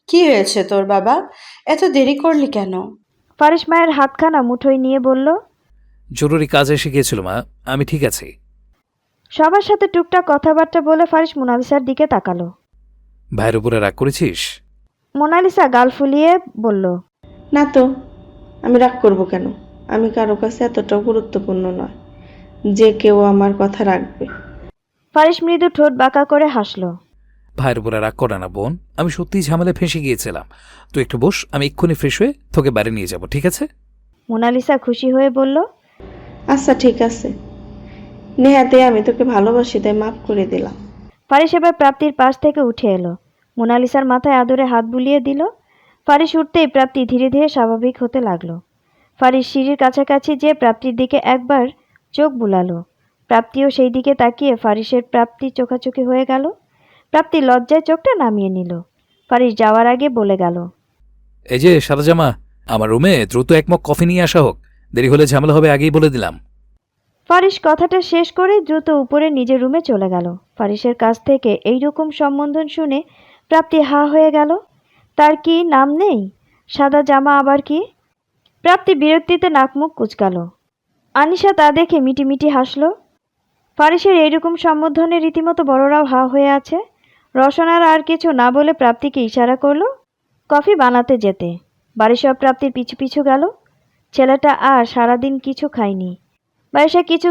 কি হয়েছে তোর বাবা? এত দেরি করলি কেন? ফারিস মায়ের হাতখানা মুঠোয় নিয়ে বলল। জরুরি কাজে এসে গিয়েছিল মা, আমি ঠিক আছি। সবার সাথে টুকটাক কথাবার্তা বলে ফারিস মোনালিসার দিকে তাকালো। ভাইয়ের উপরে রাগ করেছিস? মোনালিসা গাল ফুলিয়ে বলল, না তো, আমি রাগ করব কেন? আমি কারো কাছে এতটাও গুরুত্বপূর্ণ নয় যে কেউ আমার কথা রাখবে। ফারিস মৃদু ঠোঁট বাঁকা করে হাসল। ভাইয়ের উপরে রাগ করে না বোন, আমি সত্যিই ঝামেলায় ফেঁসে গিয়েছিলাম। তুই একটু বস, আমি এক্ষুনি ফ্রেশ হয়ে তোকে বাড়ি নিয়ে যাব, ঠিক আছে? মোনালিসা খুশি হয়ে বলল, আচ্ছা ঠিক আছে, নেহাতে আমি তোকে ভালোবাসি তাই মাফ করে দিলাম। ফারিস এবার প্রাপ্তির পাশ থেকে উঠে এলো। মোনালিসার মাথায় আদরে হাত বুলিয়ে দিল। ফারিস উঠতেই প্রাপ্তি ধীরে ধীরে স্বাভাবিক হতে লাগলো। ফারিস সিঁড়ির কাছাকাছি যেয়ে প্রাপ্তির দিকে একবার চোখ বুলালো। প্রাপ্তিও সেই দিকে তাকিয়ে ফারিসের প্রাপ্তি চোখাচোখি হয়ে গেল। প্রাপ্তি লজ্জায় চোখটা নামিয়ে নিল। ফারিস যাওয়ার আগে বলে গেল, এই যে সাদা জামা, আমার রুমে দ্রুত এক মগ কফি নিয়ে আসা হোক, দেরি হলে ঝামেলা হবে আগেই বলে দিলাম। ফারিস কথাটা শেষ করে দ্রুত উপরে নিজের রুমে চলে গেল। ফারিসের কাছ থেকে এইরকম সম্বোধন শুনে প্রাপ্তি হা হয়ে গেল। তার কি নাম নেই? সাদা জামা আবার কি? প্রাপ্তি বিরক্তিতে নাকমুখ কুঁচকাল। আনিশা তা দেখে মিটিমিটি হাসল। ফারিসের এইরকম সম্বোধনে রীতিমতো বড়রাও হা হয়ে আছে। রসনার আর কিছু না বলে প্রাপ্তিকে ইশারা করলো কফি বানাতে যেতে। বাড়ি সব প্রাপ্তির পিছু পিছু গেল। ছেলেটা আর সারাদিন কিছু খায়নি। বারিশা কিছু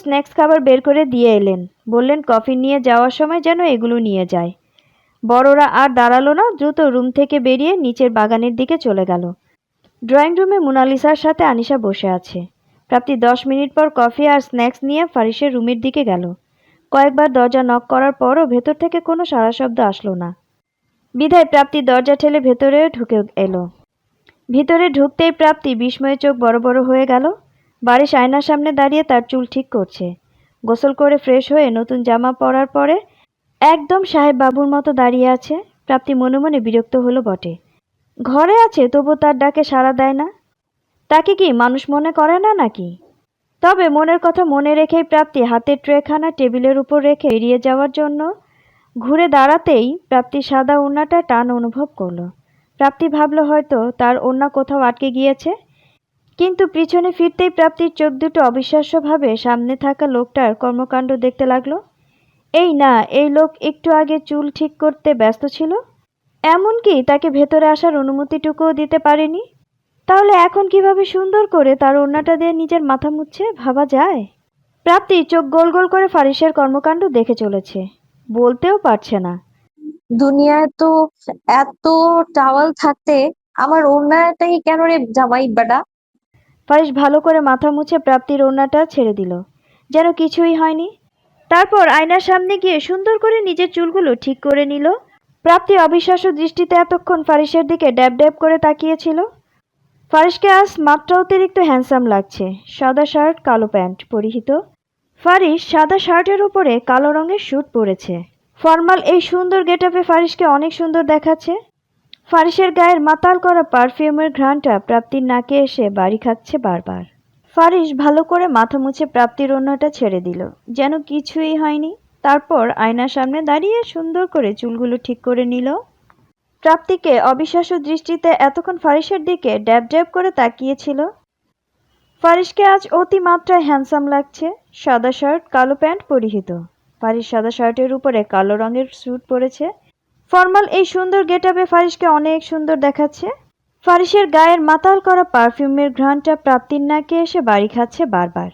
স্ন্যাক্স খাবার বের করে দিয়ে এলেন। বললেন কফি নিয়ে যাওয়ার সময় যেন এগুলো নিয়ে যায়। বড়রা আর দাঁড়ালো না, দ্রুত রুম থেকে বেরিয়ে নিচের বাগানের দিকে চলে গেল। ড্রয়িং রুমে মোনালিসার সাথে আনিশা বসে আছে। প্রাপ্তি 10 মিনিট পর কফি আর স্ন্যাক্স নিয়ে ফারিসের রুমের দিকে গেল। কয়েকবার দরজা নক করার পরও ভেতর থেকে কোনো সাড়া শব্দ আসলো না। বিধায় প্রাপ্তি দরজা ঠেলে ভেতরে ঢুকে এলো। ভিতরে ঢুকতেই প্রাপ্তি বিস্ময়ে চোখ বড় বড় হয়ে গেল। বারিশ আয়নার সামনে দাঁড়িয়ে তার চুল ঠিক করছে। গোসল করে ফ্রেশ হয়ে নতুন জামা পরার পরে একদম সাহেব বাবুর মতো দাঁড়িয়ে আছে। প্রাপ্তি মনে মনে বিরক্ত হলো বটে। ঘরে আছে তবু তার ডাকে সাড়া দেয় না। তাকে কি মানুষ মনে করে না নাকি? তবে মনের কথা মনে রেখেই প্রাপ্তি হাতের ট্রেখানা টেবিলের উপর রেখে এড়িয়ে যাওয়ার জন্য ঘুরে দাঁড়াতেই প্রাপ্তি সাদা ওড়নাটা টান অনুভব করলো। প্রাপ্তি ভাবল হয়তো তার ওড়না কোথাও আটকে গিয়েছে। কিন্তু পিছনে ফিরতেই প্রাপ্তির চোখ দুটো অবিশ্বাস্যভাবে সামনে থাকা লোকটার কর্মকাণ্ড দেখতে লাগলো। এই না, এই লোক একটু আগে চুল ঠিক করতে ব্যস্ত ছিল। এমনকি তাকে ভেতরে আসার অনুমতিটুকুও দিতে পারেনি। তাহলে এখন কিভাবে সুন্দর করে তার ওড়নাটা দিয়ে নিজের মাথা মুছছে ভাবা যায়? প্রাপ্তি চোখ গোল গোল করে ফারিসের কর্মকাণ্ড দেখে চলেছে। বলতেও পারছে না। দুনিয়ায় তো এত টাওয়াল থাকতে আমার ওড়নাটাই কেন রে জামাই বেটা? ফারিস ভালো করে মাথা মুছে প্রাপ্তির ওড়নাটা ছেড়ে দিল, যেন কিছুই হয়নি। তারপর আয়নার সামনে গিয়ে সুন্দর করে নিজের চুলগুলো ঠিক করে নিল। প্রাপ্তি অবিশ্বাস্য দৃষ্টিতে এতক্ষণ ফারিসের দিকে ড্যাব ড্যাব করে তাকিয়েছিল। ফারিসকে আজ মাত্রা অতিরিক্ত হ্যান্ডসাম লাগছে। সাদা শার্ট, কালো প্যান্ট পরিহিত। ফারিস সাদা শার্টের উপরে কালো রঙের স্যুট পরেছে। ফর্মাল এই সুন্দর গেটআপে ফারিসকে অনেক সুন্দর দেখাচ্ছে। ফারিসের গায়ের মাতাল করা পারফিউমের ঘ্রাণটা প্রাপ্তির নাকে এসে বাড়ি খাচ্ছে বারবার। ফারিস ভালো করে মাথা মুছে প্রাপ্তির ওড়নাটা ছেড়ে দিল, যেন কিছুই হয়নি। তারপর আয়নার সামনে দাঁড়িয়ে সুন্দর করে চুলগুলো ঠিক করে নিল। প্রাপ্তিকে অবিশ্বাস্য দৃষ্টিতে এতক্ষণ ফারিসের দিকে ড্যাব ড্যাব করে তাকিয়েছিল। ফারিসকে আজ অতিমাত্রায় হ্যান্ডসাম লাগছে। সাদা শার্ট, কালো প্যান্ট পরিহিত। ফারিস সাদা শার্টের উপরে কালো রঙের স্যুট পরেছে। ফর্মাল এই সুন্দর গেটআপে ফারিসকে অনেক সুন্দর দেখাচ্ছে। ফারিসের গায়ের মাতাল করা পারফিউমের ঘ্রাণটা প্রাপ্তির নাকে এসে বাড়ি খাচ্ছে বারবার।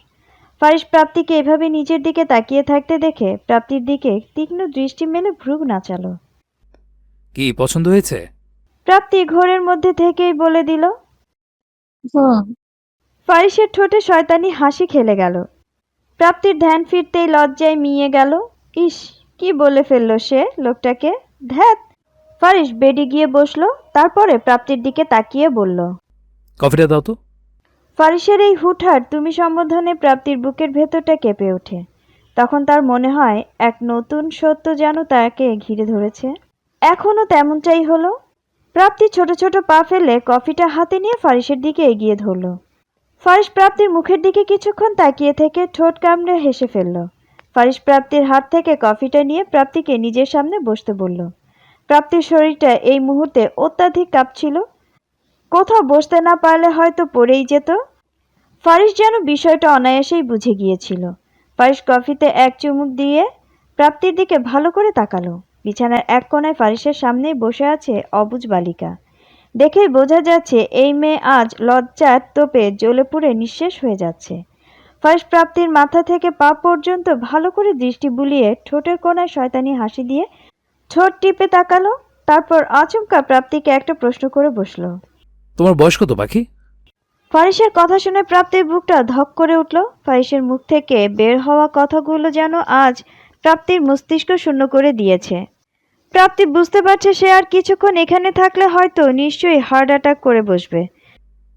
ফারিস প্রাপ্তিকে এভাবে নিজের দিকে তাকিয়ে থাকতে দেখে প্রাপ্তির দিকে তীক্ষ্ণ দৃষ্টি মেলে ভ্রু নাচালো। কি পছন্দ হয়েছে? প্রাপ্তি ঘোরের মধ্যে থেকেই বলে দিল। হুম। ফারিসের ঠোঁটে শয়তানি হাসি খেলে গেল। প্রাপ্তির ধ্যান ফিরতেই লজ্জায় মিয়ে গেল। ইস, কি বলে ফেললো সে লোকটাকে! ধ্যাত! ফারিস বেডে গিয়ে বসলো। তারপরে প্রাপ্তির দিকে তাকিয়ে বলল, কফিটা দাও তো। ফারিসের এই হুটহাট তুমি সম্বোধনে প্রাপ্তির বুকের ভেতরটা কেঁপে ওঠে। তখন তার মনে হয় এক নতুন সত্য যেন তাকে ঘিরে ধরেছে। এখনো তেমনটাই হলো। প্রাপ্তি ছোট ছোট পা ফেলে কফিটা হাতে নিয়ে ফারিসের দিকে এগিয়ে ধরল। ফারিস প্রাপ্তির মুখের দিকে কিছুক্ষণ তাকিয়ে থেকে ঠোঁট কামড়ে হেসে ফেলল। ফারিস প্রাপ্তির হাত থেকে কফিটা নিয়ে প্রাপ্তিকে নিজের সামনে বসতে বলল। প্রাপ্তির শরীরটা এই মুহূর্তে অত্যাধিক কাঁপছিল। কোথাও বসতে না পারলে হয়তো পড়েই যেত। ফারিস যেন বিষয়টা অনায়াসেই বুঝে গিয়েছিল। ফারিস কফিতে এক চুমুক দিয়ে প্রাপ্তির দিকে ভালো করে তাকালো। বিছানার এক কোণায় ফারিসের সামনেই বসে আছে অবুঝ বালিকা। দেখেই বোঝা যাচ্ছে এই মেয়ে আজ লজ্জার তোপে জ্বলে পুড়ে নিঃশেষ হয়ে যাচ্ছে। ফারিস প্রাপ্তির মাথা থেকে পা পর্যন্ত ভালো করে দৃষ্টি বুলিয়ে ঠোঁটের কোণায় শয়তানি হাসি দিয়ে ঠোঁট টিপে তাকালো। তারপর আচমকা প্রাপ্তিকে একটা প্রশ্ন করে বসলো। তোমার বয়স কত পাখি? ফারিসের কথা শুনে প্রাপ্তির বুকটা ধক করে উঠল। ফারিসের মুখ থেকে বের হওয়া কথাগুলো যেন আজ প্রাপ্তির মস্তিষ্ক শূন্য করে দিয়েছে। প্রাপ্তি বুঝতে পারছে সে আর কিছুক্ষণ এখানে থাকলে হয়তো নিশ্চয়ই হার্ট অ্যাটাক করে বসবে।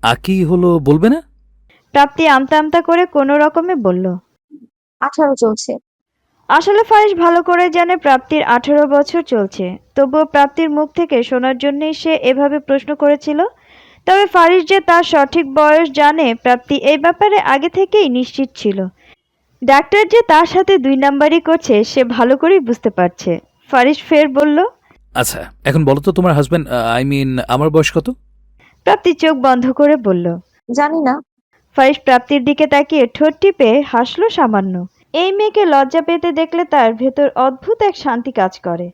আকি হলো বলবে না? প্রাপ্তি আমতা আমতা করে কোনো রকমে বলল। 18 চলছে। আসলে ফারিস ভালো করে জানে প্রাপ্তির 18 বছর চলছে। তবুও প্রাপ্তির মুখ থেকে শোনার জন্যই সে এভাবে প্রশ্ন করেছিল। তবে ফারিস যে তার সঠিক বয়স জানে প্রাপ্তি এই ব্যাপারে আগে থেকেই নিশ্চিত ছিল। ডাক্তার যে তার সাথে 2 নাম্বারই করছে সে ভালো করেই বুঝতে পারছে। ফারিস ফের বলল। আচ্ছা, এখন বলো তো তোমার হাজবেন্ড, আমার বয়স কত? প্রাপ্তি চোখ বন্ধ করে বলল। জানি না। ফারিস প্রাপ্তির দিকে তাকিয়ে ঠোঁট টিপে হাসলো সামান্য। এই মেয়েকে লজ্জা পেতে দেখলে তার ভেতর অদ্ভুত এক শান্তি কাজ করে।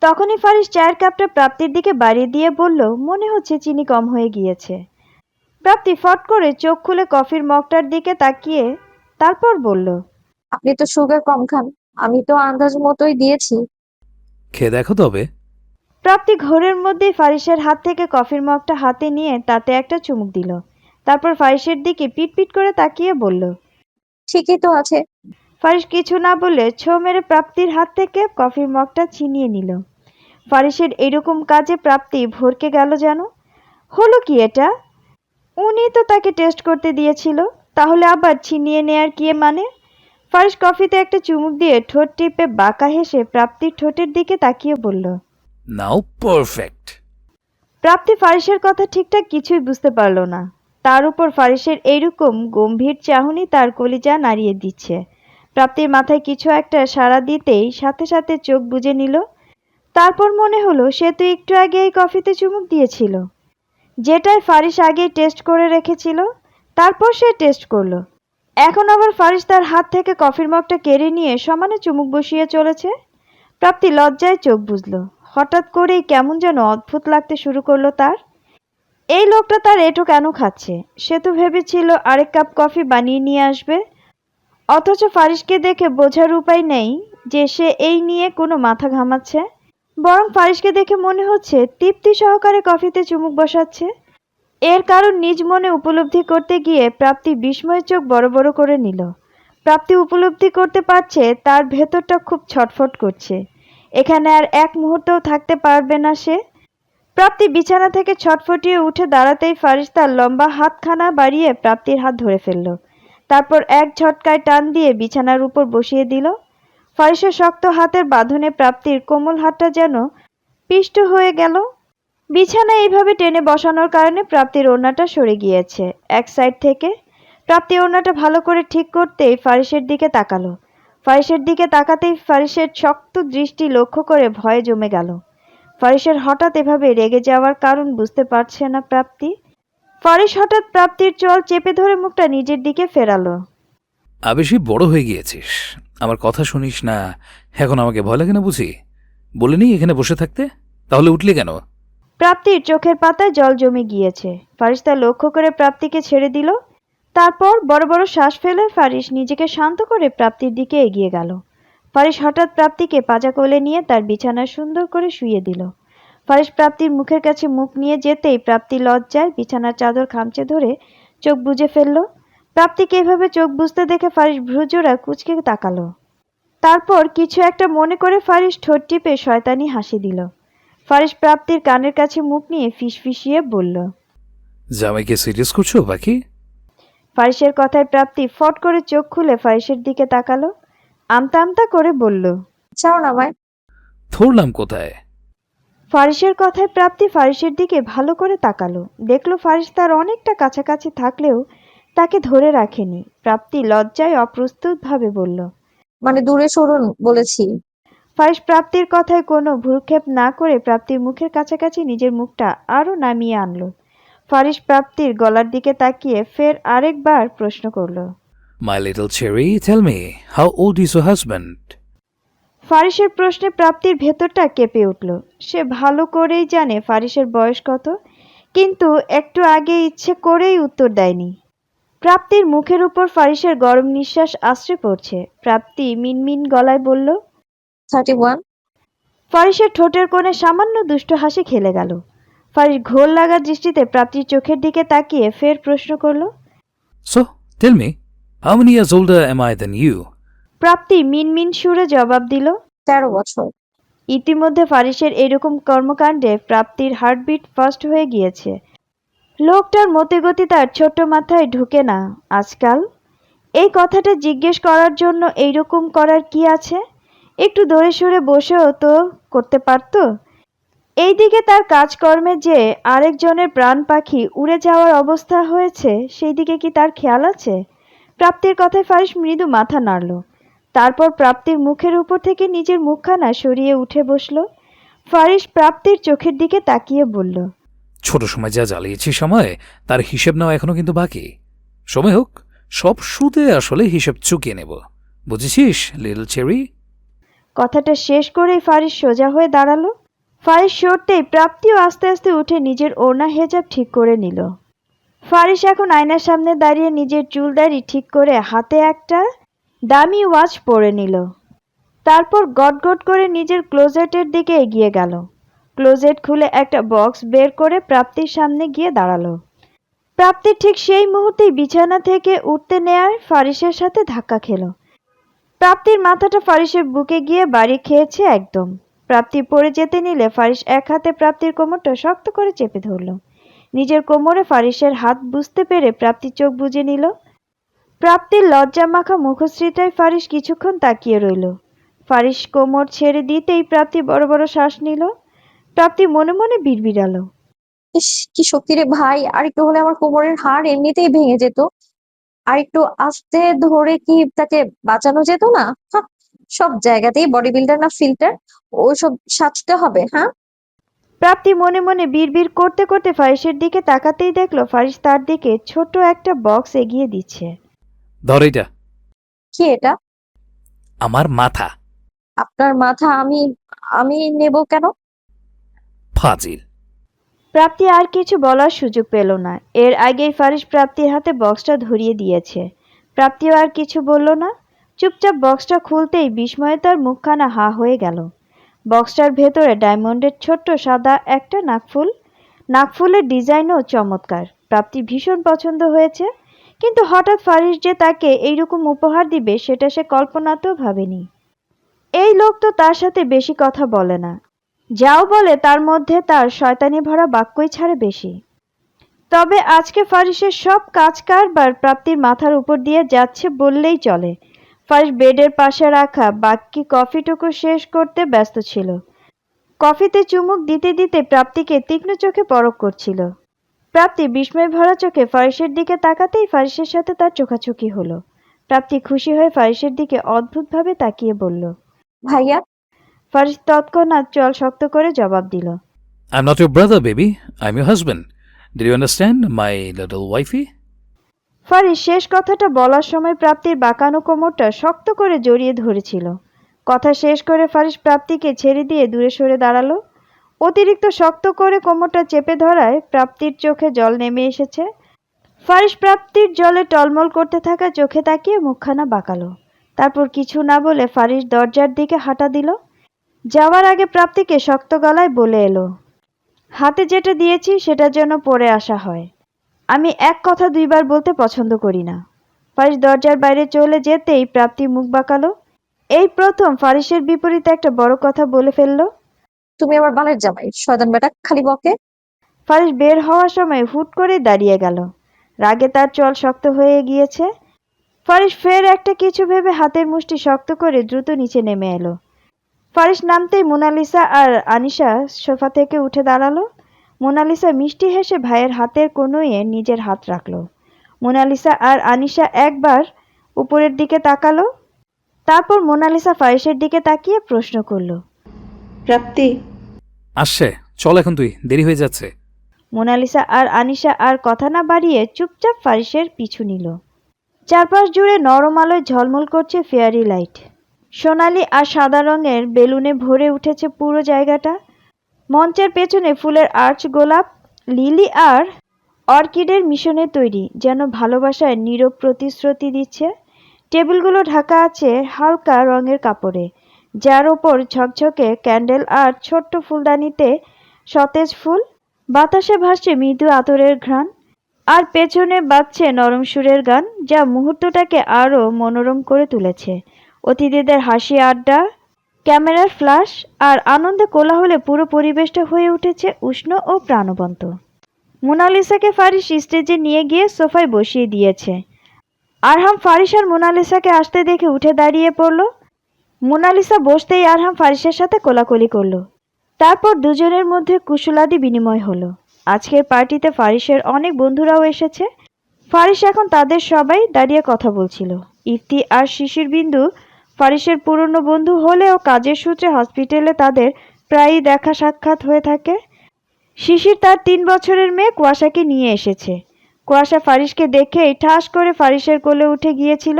তখনই ফারিস চায়ের কাপটা প্রাপ্তির দিকে বাড়িয়ে দিয়ে বলল, মনে হচ্ছে চিনি কম হয়ে গিয়েছে। প্রাপ্তি ফট করে চোখ খুলে কফির মগটার দিকে তাকিয়ে তারপর বলল, আপনি তো সুগার কম খান। আমি তো আন্দাজ মতোই দিয়েছি। খেয়ে দেখো তবে। প্রাপ্তি ঘোরের মধ্যেই ফারিসের হাত থেকে কফির মগটা হাতে নিয়ে তাতে একটা চুমুক দিল। তারপর ফারিসের দিকে পিটপিট করে তাকিয়ে বলল, ঠিকই তো আছে। ফারিস কিছু না বলে ছো মেরে প্রাপ্তির হাত থেকে কফির মগটা ছিনিয়ে নিল। ফারিসের এরকম কাজে প্রাপ্তি ভরকে গেল যেন। হলো কি এটা? উনি তো তাকে টেস্ট করতে দিয়েছিল, তাহলে আবার ছিনিয়ে নেয়ার কি মানে? ফারিস কফিতে একটা চুমুক দিয়ে ঠোঁট টিপে বাঁকা হেসে প্রাপ্তির ঠোঁটের দিকে তাকিয়ে বলল। নাও পারফেক্ট। প্রাপ্তি ফারিসের কথা ঠিকঠাক কিছুই বুঝতে পারল না। তার উপর ফারিসের এইরকম গম্ভীর চাহনি তার কলিজা নাড়িয়ে দিচ্ছে। প্রাপ্তির মাথায় কিছু একটা সাড়া দিতেই সাথে সাথে চোখ বুজে নিল। তারপর মনে হলো সে তো একটু আগে এই কফিতে চুমুক দিয়েছিল, যেটাই ফারিস আগেই টেস্ট করে রেখেছিল। তারপর সে টেস্ট করলো। এখন আবার ফারিস তার হাত থেকে কফির মগটা কেড়ে নিয়ে সমানে চুমুক বসিয়ে চলেছে। প্রাপ্তি লজ্জায় চোখ বুজল। হঠাৎ করেই কেমন যেন অদ্ভুত লাগতে শুরু করলো তার। এই লোকটা তার এটো কেন খাচ্ছে? সে তো ভেবেছিল আরেক কাপ কফি বানিয়ে নিয়ে আসবে। অথচ ফারিসকে দেখে বোঝার উপায় নেই যে সে এই নিয়ে কোনো মাথা ঘামাচ্ছে। বরং ফারিসকে দেখে মনে হচ্ছে তৃপ্তি সহকারে কফিতে চুমুক বসাচ্ছে। এর কারণ নিজ মনে উপলব্ধি করতে গিয়ে প্রাপ্তি বিস্ময়ে চোখ বড় বড় করে নিল। প্রাপ্তি উপলব্ধি করতে পারছে তার ভেতরটা খুব ছটফট করছে। এখানে আর এক মুহূর্তও থাকতে পারবে না সে। প্রাপ্তি বিছানা থেকে ছটফটিয়ে উঠে দাঁড়াতেই ফারিস তার লম্বা হাতখানা বাড়িয়ে প্রাপ্তির হাত ধরে ফেলল। তারপর এক ঝটকায় টান দিয়ে বিছানার উপর বসিয়ে দিল। ফারিসের শক্ত হাতের বাঁধনে প্রাপ্তির কোমল হাতটা যেন পিষ্ট হয়ে গেল। বিছানা এইভাবে টেনে বসানোর কারণে প্রাপ্তির ওড়নাটা সরে গিয়েছে এক সাইড থেকে। প্রাপ্তি ওড়নাটা ভালো করে ঠিক করতেই ফারিসের দিকে তাকালো। ফারিসের দিকে তাকাতেই ফারিসের শক্ত দৃষ্টি লক্ষ্য করে ভয়ে জমে গেল। ফারিসের হঠাৎ এভাবে রেগে যাওয়ার কারণ বুঝতে পারছে না প্রাপ্তি। ফারিস হঠাৎ প্রাপ্তির চোয়াল চেপে ধরে মুখটা নিজের দিকে ফেরালো। বেশি বড় হয়ে গিয়েছিস, আমার কথা শুনিস না, এখন আমাকে ভয় লাগে না বুঝি? বলিনি এখানে বসে থাকতে, তাহলে উঠলি কেন? প্রাপ্তির চোখের পাতায় জল জমে গিয়েছে। ফারিস তা লক্ষ্য করে প্রাপ্তিকে ছেড়ে দিল। তারপর বড় বড় শ্বাস ফেলে ফারিস নিজেকে শান্ত করে প্রাপ্তির দিকে এগিয়ে গেল। ফারিস হঠাৎ প্রাপ্তিকে পাজা কোলে নিয়ে তার বিছানায় সুন্দর করে শুইয়ে দিল। ফারিস প্রাপ্তির মুখের কাছে মুখ নিয়ে যেতেই প্রাপ্তি লজ্জায় বিছানার চাদর খামচে ধরে চোখ বুজে ফেলল। প্রাপ্তিকে এভাবে চোখ বুজতে দেখে ফারিস ভ্রুজোড়া কুঁচকে তাকালো। তারপর কিছু একটা মনে করে ফারিস ঠোঁট টিপে শয়তানি হাসি দিল। ফারিস প্রাপ্তির কানের কাছে মুখ নিয়ে ফিসফিসিয়ে বলল, জামাইকে সিরিয়াস করছো বাকি? ফারিসের কথায় প্রাপ্তি ফট করে চোখ খুলে ফারিসের দিকে তাকালো। আমতা আমতা করে বলল, চাও না আমায়? ধরলাম কোথায়? ফারিসের কথায় প্রাপ্তি ফারিসের দিকে ভালো করে তাকালো। দেখলো ফারিস তার অনেকটা কাছাকাছি থাকলেও তাকে ধরে রাখেনি। প্রাপ্তি লজ্জায় অপ্রস্তুতভাবে বলল। মানে দূরে সরুন বলেছি। ফারিস প্রাপ্তির কথায় কোনো ভ্রুক্ষেপ না করে প্রাপ্তির মুখের কাছাকাছি নিজের মুখটা আরো নামিয়ে আনলো। ফারিস প্রাপ্তির গলার দিকে তাকিয়ে ফের আরেকবার প্রশ্ন করল। My little cherry, tell me, how old is your husband? ফারিসের প্রশ্নে প্রাপ্তির ভেতরটা কেঁপে উঠল। সে ভালো করেই জানে ফারিসের বয়স কত, কিন্তু একটু আগে ইচ্ছে করেই উত্তর দেয়নি। প্রাপ্তির মুখের উপর ফারিসের গরম নিঃশ্বাস আশ্রে পড়ছে। প্রাপ্তি মিনমিন গলায় বলল। 31। ফারিসের ঠোঁটের কোণে সামান্য দুষ্ট হাসি খেলে গেল। ফারিস ঘোর লাগা দৃষ্টিতে প্রাপ্তির চোখের দিকে তাকিয়ে ফের প্রশ্ন করল। So, tell me, how many years older am I than you? প্রাপ্তি মিনমিন সুরে জবাব দিল। 13 বছর। ইতিমধ্যে ফারিসের এরকম কর্মকাণ্ডে প্রাপ্তির হার্টবিট ফাস্ট হয়ে গিয়েছে। লোকটার মতিগতি তার ছোট্ট মাথায় ঢুকে না আজকাল। এই কথাটা জিজ্ঞেস করার জন্য এইরকম করার কি আছে? একটু দূরে সরে বসেও তো করতে পারত। এইদিকে তার কাজকর্মে যে আরেকজনের প্রাণ পাখি উড়ে যাওয়ার অবস্থা হয়েছে, সেই দিকে কি তার খেয়াল আছে? প্রাপ্তির কথায় ফারিস মৃদু মাথা নাড়ল। তারপর প্রাপ্তির মুখের উপর থেকে নিজের মুখখানা সরিয়ে উঠে বসল। ফারিস প্রাপ্তির চোখের দিকে তাকিয়ে বলল। ছোট সময় যা জ্বালিয়েছি সময়, তার হিসেব নেওয়া এখনো কিন্তু বাকি। সময় হোক, সব সুদে আসলে হিসেব চুকিয়ে নেব। বুঝেছিস, লিটল চেরি? কথাটা শেষ করেই ফারিস সোজা হয়ে দাঁড়ালো। ফারিস সরতেই প্রাপ্তিও আস্তে আস্তে উঠে নিজের ওড়না হেজাব ঠিক করে নিল। ফারিস এখন আয়নার সামনে দাঁড়িয়ে নিজের চুল দাড়ি ঠিক করে হাতে একটা দামি ওয়াচ পরে নিল। তারপর গটগট করে নিজের ক্লোজেটের দিকে এগিয়ে গেল। ক্লোজেট খুলে একটা বক্স বের করে প্রাপ্তির সামনে গিয়ে দাঁড়ালো। প্রাপ্তি ঠিক সেই মুহূর্তেই বিছানা থেকে উঠতে নেয়ার ফারিসের সাথে ধাক্কা খেল। প্রাপ্তির মাথাটা ফারিসের বুকে গিয়ে বাড়ি খেয়েছে একদম। প্রাপ্তি পড়ে যেতে নিলে ফারিস এক হাতে প্রাপ্তির কোমরটা শক্ত করে চেপে ধরল। নিজের কোমরে ফারিসের হাত বুঝতে পেরে প্রাপ্তি চোখ বুজে নিল। প্রাপ্তির লজ্জা মাখা মুখশ্রীটায় ফারিস কিছুক্ষণ তাকিয়ে রইল। ফারিস কোমর ছেড়ে দিতেই প্রাপ্তি বড় বড় শ্বাস নিল। প্রাপ্তি মনে মনে বিড়বিড়ালো। ইস, কি শক্তি রে ভাই! আর একটু হলে আমার কোমরের হাড় এমনিতেই ভেঙে যেত। আর একটু আস্তে ধরে কি তাকে বাঁচানো যেত না? হাহ, সব জায়গাতেই বডি বিল্ডার না ফিল্টার, ওইসব সাজতে হবে। হ্যাঁ, প্রাপ্তি মনে মনে বিড়বিড় করতে করতে ফারিসের দিকে তাকাতেই দেখলো ফারিস তার দিকে ছোট একটা বক্স এগিয়ে দিচ্ছে। ধর এটা। কি এটা? আমার মাথা। আপনার মাথা আমি আমি নেব কেন? ফাজিল। প্রাপ্তি আর কিছু বলার সুযোগ পেল না। এর আগেই ফারিস প্রাপ্তির হাতে বক্সটা ধরিয়ে দিয়েছে। প্রাপ্তিও আর কিছু বলল না। চুপচাপ বক্সটা খুলতেই বিস্ময়ে তার মুখখানা হা হয়ে গেল। বক্সটার ভেতরে ডায়মন্ডের ছোট্ট সাদা একটা নাকফুল। নাকফুলের ডিজাইনও চমৎকার। প্রাপ্তি ভীষণ পছন্দ হয়েছে, কিন্তু হঠাৎ ফারিস যে তাকে এইরকম উপহার দিবে সেটা সে কল্পনাতেও ভাবেনি। এই লোক তো তার সাথে বেশি কথা বলে না, যাও বলে তার মধ্যে তার শয়তানি ভরা বাক্যই ছাড়ে বেশি। তবে আজকে ফারিসের সব কাজ কারবার প্রাপ্তির মাথার উপর দিয়ে যাচ্ছে বললেই চলে। ফারিস বেডের পাশে রাখা বাকি কফিটুকু শেষ করতে ব্যস্ত ছিল। কফিতে চুমুক দিতে দিতে প্রাপ্তিকে তীক্ষ্ণ চোখে পরখ করছিল। প্রাপ্তি বিস্ময় ভরা চোখে ফারিসের দিকে তাকাতেই ফারিসের সাথে তার চোখাচোখি হলো। প্রাপ্তি খুশি হয়ে ফারিসের দিকে অদ্ভুতভাবে তাকিয়ে বলল। ভাইয়া, ফারিস তৎক্ষণাৎ চল শক্ত করে জবাব দিল। I'm not your brother, baby. I'm your husband. Did you understand, my little wifey? Faris শেষ কথাটা বলার সময় প্রাপ্তির বাঁকানো কোমরটা শক্ত করে জড়িয়ে ধরেছিল। কথা শেষ করে ফারিস প্রাপ্তিকে ছেড়ে দিয়ে দূরে সরে দাঁড়ালো। অতিরিক্ত শক্ত করে কোমরটা চেপে ধরায় প্রাপ্তির চোখে জল নেমে এসেছে। ফারিস প্রাপ্তির জলে টলমল করতে থাকা চোখে তাকিয়ে মুখখানা বাঁকালো। তারপর কিছু না বলে ফারিস দরজার দিকে হাঁটা দিল। যাওয়ার আগে প্রাপ্তিকে শক্ত গলায় বলে এলো, হাতে যেটা দিয়েছি সেটা যেন পরে আসা হয়। আমি এক কথা দুইবার বলতে পছন্দ করি না। ফারিস দরজার বাইরে চলে যেতেই প্রাপ্তি মুখ বাঁকালো। এই প্রথম ফারিসের বিপরীতে একটা বড় কথা বলে ফেললো। তুমি আমার বালের জামাই, শয়তান বেটা, খালি বকে। ফারিস বের হওয়ার সময় হুট করে দাঁড়িয়ে গেল। রাগে তার চল শক্ত হয়ে গিয়েছে। ফারিস ফের একটা কিছু ভেবে হাতের মুষ্টি শক্ত করে দ্রুত নিচে নেমে এলো। ফারিস নামতেই মোনালিসা আর আনিশা সোফা থেকে উঠে দাঁড়ালো। মোনালিসা মিষ্টি হেসে ভাইয়ের হাতের কনুইয়ে নিজের হাত রাখলো। মোনালিসা আর আনিশা একবার উপরের দিকে তাকালো, তারপর মোনালিসা ফারিসের দিকে তাকিয়ে প্রশ্ন করলো। প্রাপ্তি, আসছে, চল এখন, তুই দেরি হয়ে যাচ্ছে। মোনালিসা আর আনিশা আর কথা না বাড়িয়ে চুপচাপ ফারিসের পিছু নিল। চারপাশ জুড়ে নরম আলোয় ঝলমল করছে ফেয়ারি লাইট। সোনালি আর সাদা রঙের বেলুনে ভরে উঠেছে পুরো জায়গাটা। মঞ্চের পেছনে ফুলের আর্চ, গোলাপ, লিলি আর অর্কিডের মিশনে তৈরি, যেন ভালোবাসার নীরব প্রতিশ্রুতি দিচ্ছে। টেবিলগুলো ঢাকা আছে হালকা রঙের কাপড়ে, যার ওপর ঝকঝকে ক্যান্ডেল আর ছোট্ট ফুলদানিতে সতেজ ফুল। বাতাসে ভাসছে মৃদু আতরের ঘ্রাণ, আর পেছনে বাজছে নরম সুরের গান, যা মুহূর্তটাকে আরও মনোরম করে তুলেছে। অতিথিদের হাসি, আড্ডা, ক্যামেরার ফ্ল্যাশ আর আনন্দে কোলাহলে পুরো পরিবেশটা হয়ে উঠেছে উষ্ণ ও প্রাণবন্ত। মোনালিসাকে ফারিস স্টেজে নিয়ে গিয়ে সোফায় বসিয়ে দিয়েছে। আরহাম ফারিস আর মোনালিসাকে আসতে দেখে উঠে দাঁড়িয়ে পড়ল। মোনালিসা বসতেই আরহাম ফারিসের সাথে কোলাকুলি করলো। তারপর দুজনের মধ্যে কুশলাদি বিনিময় হলো। আজকের পার্টিতে ফারিসের অনেক বন্ধুরাও এসেছে। ফারিস এখন তাদের সবাই দাঁড়িয়ে কথা বলছিল। ইফতি আর শিশির বিন্দু ফারিসের পুরনো বন্ধু হলেও কাজের সূত্রে হসপিটালে তাদের প্রায়ই দেখা সাক্ষাৎ হয়ে থাকে। শিশির তার 3 বছরের মেয়ে কুয়াশাকে নিয়ে এসেছে। কুয়াশা ফারিসকে দেখেই ঠাস করে ফারিসের কোলে উঠে গিয়েছিল।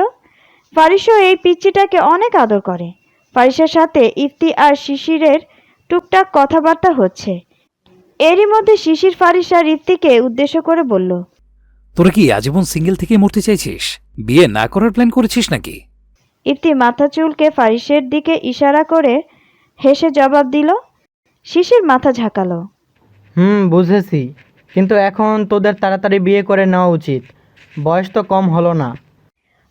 ফারিসও এই পিচ্চিটাকে অনেক আদর করে। ফারিসের সাথে ইফতি আর শিশিরের টুকটাক কথাবার্তা হচ্ছে। এরই মধ্যে শিশির ফারিস আর ইফতিকে উদ্দেশ্য করে বলল, তোরা কি আজীবন সিঙ্গেল থেকে মরতে চাইছিস? বিয়ে না করার প্ল্যান করেছিস নাকি? ইফতি মাথা চুলকে ফারিসের দিকে ইশারা করে হেসে জবাব দিল। শিশির মাথা ঝাঁকালো। বুঝেছি, কিন্তু এখন তোদের তাড়াতাড়ি বিয়ে করে নেওয়া উচিত, বয়স তো কম হলো না।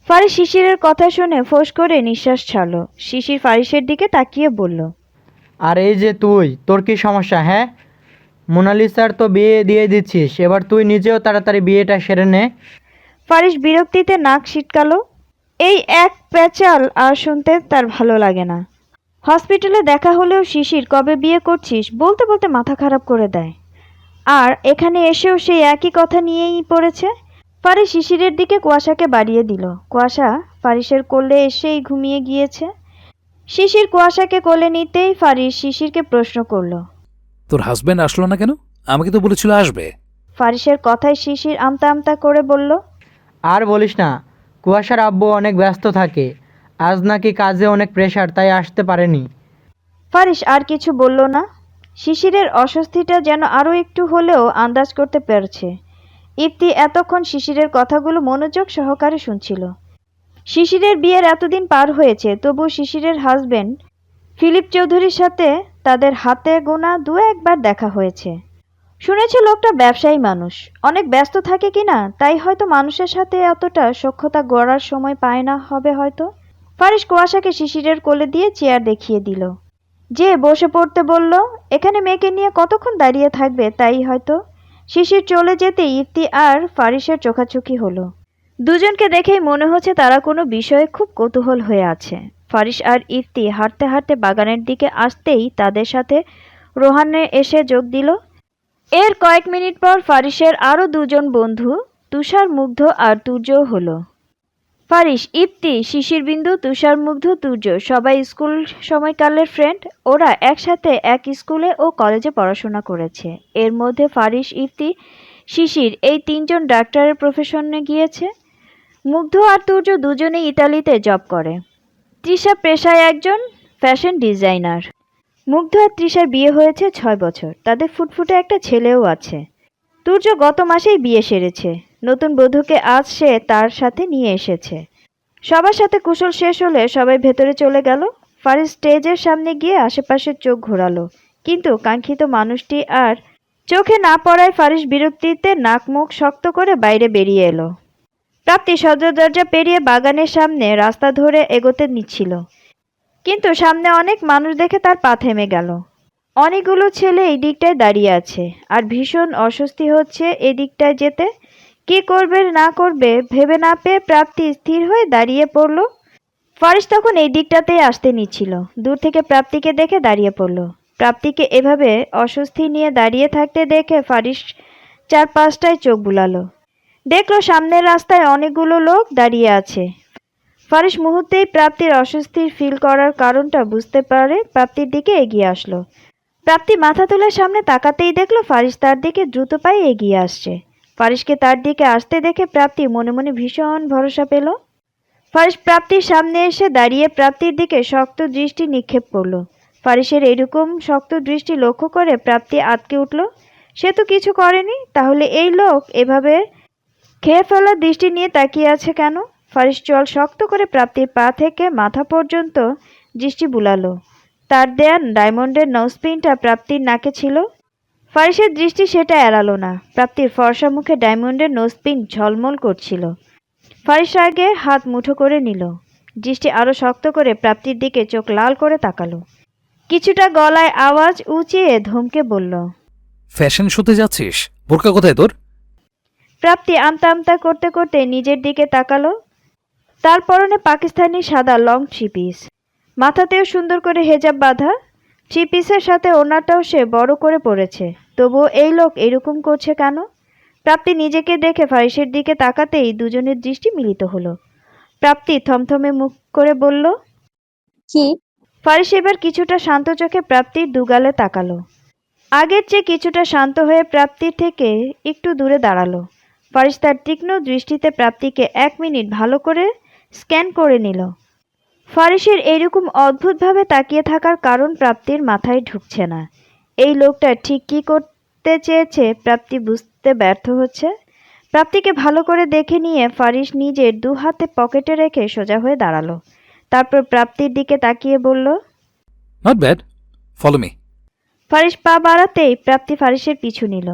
ফারিস শিশিরের কথা শুনে ফোঁস করে নিঃশ্বাস ছাড়ল। শিশির ফারিসের দিকে তাকিয়ে বলল, আর এই যে তুই, তোর কি সমস্যা? হ্যাঁ, মোনালিসার তো বিয়ে দিয়ে দিচ্ছিস, এবার তুই নিজেও তাড়াতাড়ি বিয়েটা সেরে নে। ফারিস বিরক্তিতে নাক সিটকালো। এই এক প্যাচাল আর শুনতে তার ভালো লাগে না। হসপিটালে দেখা হলেও শিশির কবে বিয়ে করছিস বলতে বলতে মাথা খারাপ করে দেয়। আর এখানে এসেও সেই একই কথা নিয়েই পড়েছে। ফারিস শিশিরের দিকে কুয়াশাকে বাড়িয়ে দিল। কুয়াশা ফারিসের কোলে এসেই ঘুমিয়ে গিয়েছে। শিশির কুয়াশাকে কোলে নিতেই ফারিস শিশিরকে প্রশ্ন করল, তোর হাজব্যান্ড আসলো না কেন? আমাকে তো বলেছিল আসবে। ফারিসের কথায় শিশির আমতা আমতা করে বলল, আর বলিস না, কুয়াশার আব্বু অনেক ব্যস্ত থাকে, আজ নাকি কাজে অনেক প্রেশার, তাই আসতে পারেনি। ফারিস আর কিছু বলল না। শিশিরের অস্বস্তিটা যেন আরও একটু হলেও আন্দাজ করতে পেরেছে। ইফতি এতক্ষণ শিশিরের কথাগুলো মনোযোগ সহকারে শুনছিল। শিশিরের বিয়ের এতদিন পার হয়েছে, তবু শিশিরের হাজবেন্ড ফিলিপ চৌধুরীর সাথে তাদের হাতে গোনা 2-1 বার দেখা হয়েছে। শুনেছে লোকটা ব্যবসায়ী মানুষ, অনেক ব্যস্ত থাকে কিনা, তাই হয়তো মানুষের সাথে এতটা সখ্যতা গড়ার সময় পায় না হবে হয়তো। ফারিস কুয়াশাকে শিশিরের কোলে দিয়ে চেয়ার দেখিয়ে দিল। যে বসে পড়তে বলল। এখানে মেয়েকে নিয়ে কতক্ষণ দাঁড়িয়ে থাকবে, তাই হয়তো। শিশির চলে যেতে ইফতি আর ফারিসের চোখাচোখি হলো। দুজনকে দেখেই মনে হচ্ছে তারা কোনো বিষয়ে খুব কৌতূহল হয়ে আছে। ফারিস আর ইফতি হাঁটতে হাঁটতে বাগানের দিকে আসতেই তাদের সাথে রোহানে এসে যোগ দিল। এর কয়েক মিনিট পর ফারিসের আরও 2জন বন্ধু তুষার, মুগ্ধ আর তুর্য হলো। ফারিস, ইফতি, শিশির বিন্দু, তুষার, মুগ্ধ, তুর্য সবাই স্কুল সময়কালের ফ্রেন্ড। ওরা একসাথে এক স্কুলে ও কলেজে পড়াশোনা করেছে। এর মধ্যে ফারিস, ইফতি, শিশির এই 3জন ডাক্তারের প্রফেশনে গিয়েছে। মুগ্ধ আর তুর্য দুজনেই ইতালিতে জব করে। তৃষা পেশায় একজন ফ্যাশন ডিজাইনার। মুগ্ধ আর তৃষার বিয়ে হয়েছে 6 বছর। তাদের ফুটফুটে একটা ছেলেও আছে। তুর্য গত মাসেই বিয়ে সেরেছে। নতুন বধূকে আজ সে তার সাথে নিয়ে এসেছে। সবার সাথে কুশল শেষ হলে সবাই ভেতরে চলে গেল। ফারিস স্টেজের সামনে গিয়ে আশেপাশে চোখ ঘোরালো, কিন্তু কাঙ্ক্ষিত মানুষটি আর চোখে না পড়ায় ফারিস বিরক্তিতে নাক মুখ শক্ত করে বাইরে বেরিয়ে এলো। প্রাপ্তি সদর দরজা পেরিয়ে বাগানের সামনে রাস্তা ধরে এগোতে নিচ্ছিল, কিন্তু সামনে অনেক মানুষ দেখে তার পা থেমে গেল। অনেকগুলো ছেলে এই দিকটায় দাঁড়িয়ে আছে, আর ভীষণ অস্বস্তি হচ্ছে এই দিকটায় যেতে। কি করবে না করবে ভেবে না পেয়ে প্রাপ্তি স্থির হয়ে দাঁড়িয়ে পড়ল। ফারিস তখন এই দিকটাতেই আসতে নিচ্ছিল। দূর থেকে প্রাপ্তিকে দেখে দাঁড়িয়ে পড়ল। প্রাপ্তিকে এভাবে অস্বস্তি নিয়ে দাঁড়িয়ে থাকতে দেখে ফারিস 4-5টায় চোখ বুলালো। দেখলো সামনের রাস্তায় অনেকগুলো লোক দাঁড়িয়ে আছে। ফারিস মুহূর্তেই প্রাপ্তির অস্বস্তির ফিল করার কারণটা বুঝতে পারে প্রাপ্তির দিকে এগিয়ে আসলো। প্রাপ্তি মাথা তুলে সামনে তাকাতেই দেখলো ফারিস তার দিকে দ্রুত পায়ে এগিয়ে আসছে। ফারিসকে তার দিকে আসতে দেখে প্রাপ্তি মনে মনে ভীষণ ভরসা পেল। ফারিস প্রাপ্তির সামনে এসে দাঁড়িয়ে প্রাপ্তির দিকে শক্ত দৃষ্টি নিক্ষেপ করলো। ফারিসের এরকম শক্ত দৃষ্টি লক্ষ্য করে প্রাপ্তি আঁতকে উঠল। সে তো কিছু করেনি, তাহলে এই লোক এভাবে খেয়ে ফেলার দৃষ্টি নিয়ে তাকিয়ে আছে কেন? ফারিস চল শক্ত করে প্রাপ্তির পা থেকে মাথা পর্যন্ত দৃষ্টি বুলালো। তার দেয়া ডায়মন্ডের নোজপিনটা প্রাপ্তির নাকে ছিল। ফারিসের দৃষ্টি সেটা এড়ালো না। প্রাপ্তির ফর্সা মুখে ডায়মন্ডের নোজপিন ঝলমল করছিল। ফারিস আগে হাত মুঠো করে নিল, দৃষ্টি আরো শক্ত করে প্রাপ্তির দিকে চোখ লাল করে তাকালো। কিছুটা গলায় আওয়াজ উঁচিয়ে ধমকে বলল, ফ্যাশন শোতে যাচ্ছিস? বোরকা কোথায় তোর? প্রাপ্তি আমতা আমতা করতে করতে নিজের দিকে তাকালো। তার পরনে পাকিস্তানি সাদা লং থ্রি পিস, মাথাতেও সুন্দর করে হেজাব বাঁধা। থ্রি পিসের সাথে ওড়নাটাও সে বড় করে পরেছে। তবুও এই লোক এরকম করছে কেন? প্রাপ্তি নিজেকে দেখে ফারিসের দিকে তাকাতেই দুজনের দৃষ্টি মিলিত হলো। প্রাপ্তি থমথমে মুখ করে বলল, কি? ফারিস এবার কিছুটা শান্ত চোখে প্রাপ্তির দুগালে তাকালো। আগের চেয়ে কিছুটা শান্ত হয়ে প্রাপ্তির থেকে একটু দূরে দাঁড়ালো। ফারিস তার তীক্ষ্ণ দৃষ্টিতে প্রাপ্তিকে 1 মিনিট ভালো করে স্ক্যান করে নিল। ফারিসের এইরকম অদ্ভুতভাবে তাকিয়ে থাকার কারণ প্রাপ্তির মাথায় ঢুকছে না। এই লোকটা ঠিক কী করতে চেয়েছে প্রাপ্তি বুঝতে ব্যর্থ হচ্ছে। প্রাপ্তিকে ভালো করে দেখে নিয়ে ফারিস নিজের 2 হাতে পকেটে রেখে সোজা হয়ে দাঁড়ালো। তারপর প্রাপ্তির দিকে তাকিয়ে বলল, not bad, follow me. Faris পা বাড়াতেই প্রাপ্তি ফারিসের পিছু নিল।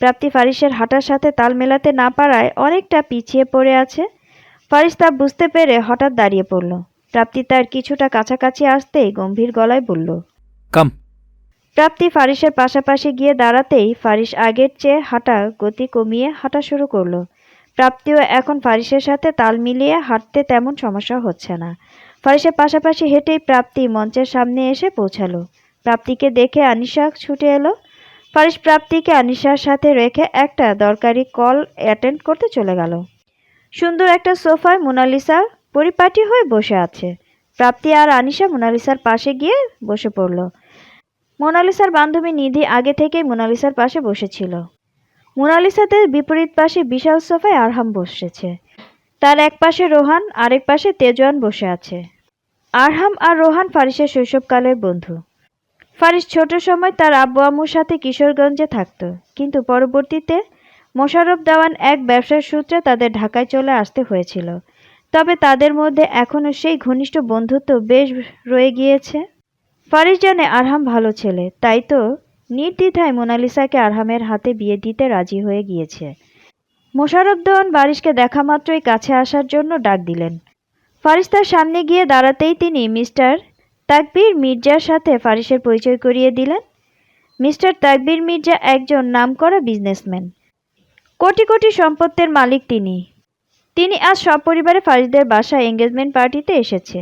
প্রাপ্তি ফারিসের হাঁটার সাথে তাল মেলাতে না পারায় অনেকটা পিছিয়ে পড়ে আছে। ফারিস তা বুঝতে পেরে হঠাৎ দাঁড়িয়ে পড়ল। প্রাপ্তি তার কিছুটা কাছাকাছি আসতেই গম্ভীর গলায় বলল, কাম। প্রাপ্তি ফারিসের পাশাপাশি গিয়ে দাঁড়াতেই ফারিস আগের চেয়ে হাঁটা গতি কমিয়ে হাঁটা শুরু করলো। প্রাপ্তিও এখন ফারিসের সাথে তাল মিলিয়ে হাঁটতে তেমন সমস্যা হচ্ছে না। ফারিসের পাশাপাশি হেঁটেই প্রাপ্তি মঞ্চের সামনে এসে পৌঁছালো। প্রাপ্তিকে দেখে আনিশা ছুটে এলো। ফারিস প্রাপ্তিকে আনিশার সাথে রেখে একটা দরকারি কল অ্যাটেন্ড করতে চলে গেল। সুন্দর একটা সোফায় মোনালিসা পরিপাটি হয়ে বসে আছে। প্রাপ্তি আর আনিশা মোনালিসার পাশে গিয়ে বসে পড়ল। মোনালিসার বান্ধবী নিধি আগে থেকেই মোনালিসার পাশে বসেছিল। মোনালিসাদের বিপরীত পাশে বিশাল সোফায় আরহাম বসেছে। তার এক পাশে রোহান, আরেক পাশে তেজওয়ান বসে আছে। আরহাম আর রোহান ফারিসের শৈশবকালের বন্ধু। ফারিস ছোট সময় তার আব্বু আম্মুর সাথে কিশোরগঞ্জে থাকত, কিন্তু পরবর্তীতে মোশাররফ দেওয়ান এক ব্যবসার সূত্রে তাদের ঢাকায় চলে আসতে হয়েছিল। তবে তাদের মধ্যে এখনও সেই ঘনিষ্ঠ বন্ধুত্ব বেশ রয়ে গিয়েছে। ফারিস জানে আরহাম ভালো ছেলে, তাই তো নির্দ্বিধায় মোনালিসাকে আরহামের হাতে বিয়ে দিতে রাজি হয়ে গিয়েছে। মোশাররফ দেওয়ান ফারিসকে দেখা মাত্রই কাছে আসার জন্য ডাক দিলেন। ফারিস তার সামনে গিয়ে দাঁড়াতেই তিনি মিস্টার তাকবীর মির্জার সাথে ফারিসের পরিচয় করিয়ে দিলেন। মিস্টার তাকবীর মির্জা একজন নামকরা বিজনেসম্যান। কোটি কোটি সম্পত্তির মালিক তিনি আজ সপরিবারে ফারিসদের বাসায় এঙ্গেজমেন্ট পার্টিতে এসেছে।